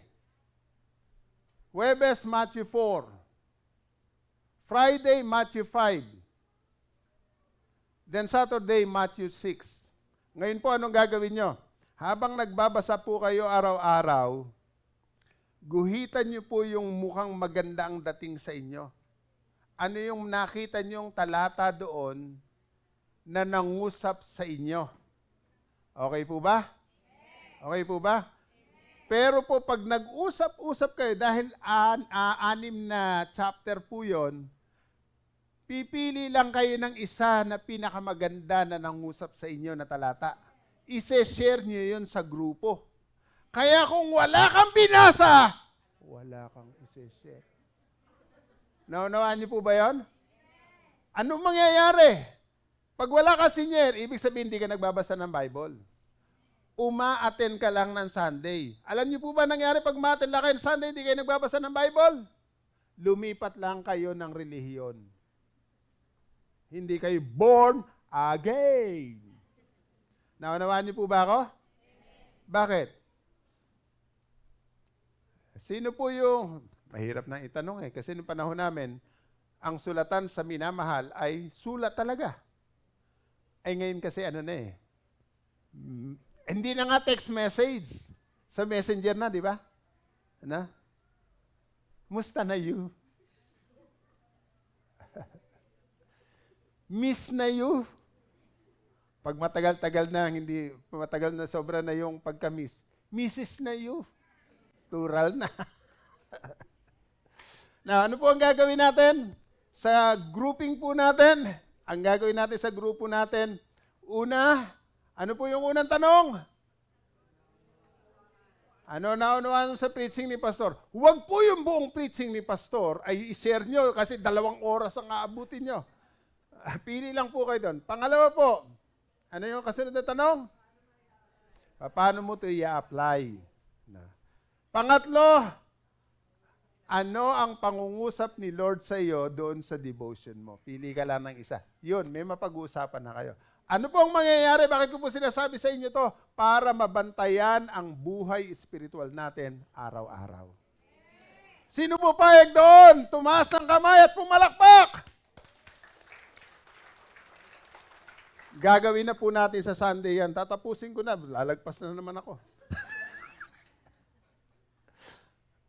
Huwebes, Matthew 4. Friday, Matthew 5. Then Saturday, Matthew 6. Ngayon po, anong gagawin nyo? Habang nagbabasa po kayo araw-araw, guhitan nyo po yung mukhang maganda ang dating sa inyo. Ano yung nakita nyong talata doon na nangusap sa inyo? Okay po ba? Okay po ba? Pero po, pag nag-usap-usap kayo, dahil 6 na chapter po yon, pipili lang kayo ng isa na pinakamaganda na nangusap sa inyo na talata. I-share nyo yun sa grupo. Kaya kung wala kang binasa, wala kang i-share. Naunawaan niyo po ba yun? Anong mangyayari? Pag wala ka senior, ibig sabihin hindi ka nagbabasa ng Bible. Uma-attend ka lang ng Sunday. Alam niyo po ba nangyari pag ma-attend lang kayo ng Sunday, hindi kayo nagbabasa ng Bible? Lumipat lang kayo ng relihiyon. Hindi kayo born again. Naunawaan niyo po ba ako? Bakit? Sino po yung, mahirap na itanong kasi noong panahon namin, ang sulatan sa minamahal ay sulat talaga. Ay ngayon kasi hindi na nga text message. Sa messenger na, di ba? Ano? Musta na you? Miss na you? Pag matagal-tagal na, hindi matagal na sobra na yung pagka-miss. Mrs. na you? Plural na. Now, ano po ang gagawin natin? Sa grouping po natin, ang gagawin natin sa grupo natin, una, ano po yung unang tanong? Ano naunawaan sa preaching ni Pastor? Huwag po yung buong preaching ni Pastor ay i-share nyo kasi 2 oras ang aabutin nyo. Pili lang po kayo doon. Pangalawa po, ano yung kasunod na tanong? Paano mo ito i-apply? Pangatlo, ano ang pangungusap ni Lord sa iyo doon sa devotion mo? Pili ka lang ng isa. Yun, may mapag-uusapan na kayo. Ano po ang mangyayari? Bakit ko po sinasabi sa inyo to? Para mabantayan ang buhay espiritual natin araw-araw. Sino po payag doon? Tumaas ng kamay at pumalakpak! Gagawin na po natin sa Sunday yan. Tatapusin ko na. Lalagpas na naman ako.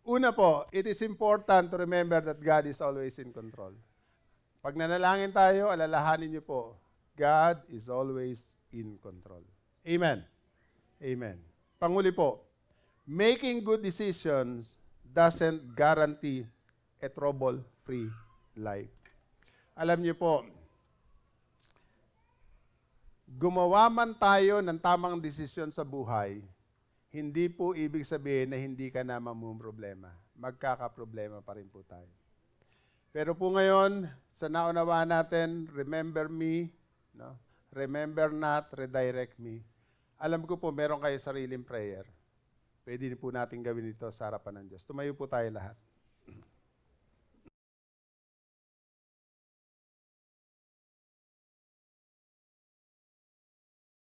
Una po, it is important to remember that God is always in control. Pag nanalangin tayo, alalahanin niyo po, God is always in control. Amen. Amen. Panguli po, making good decisions doesn't guarantee a trouble-free life. Alam niyo po, gumawa man tayo ng tamang desisyon sa buhay, hindi po ibig sabihin na hindi ka na mamumroblema. Magkakaproblema pa rin po tayo. Pero po ngayon, sa naunawaan natin, remember me, no? Remember not, redirect me. Alam ko po, meron kayo sariling prayer. pwede din po natin gawin ito sa harapan ng Diyos. Tumayo po tayo lahat.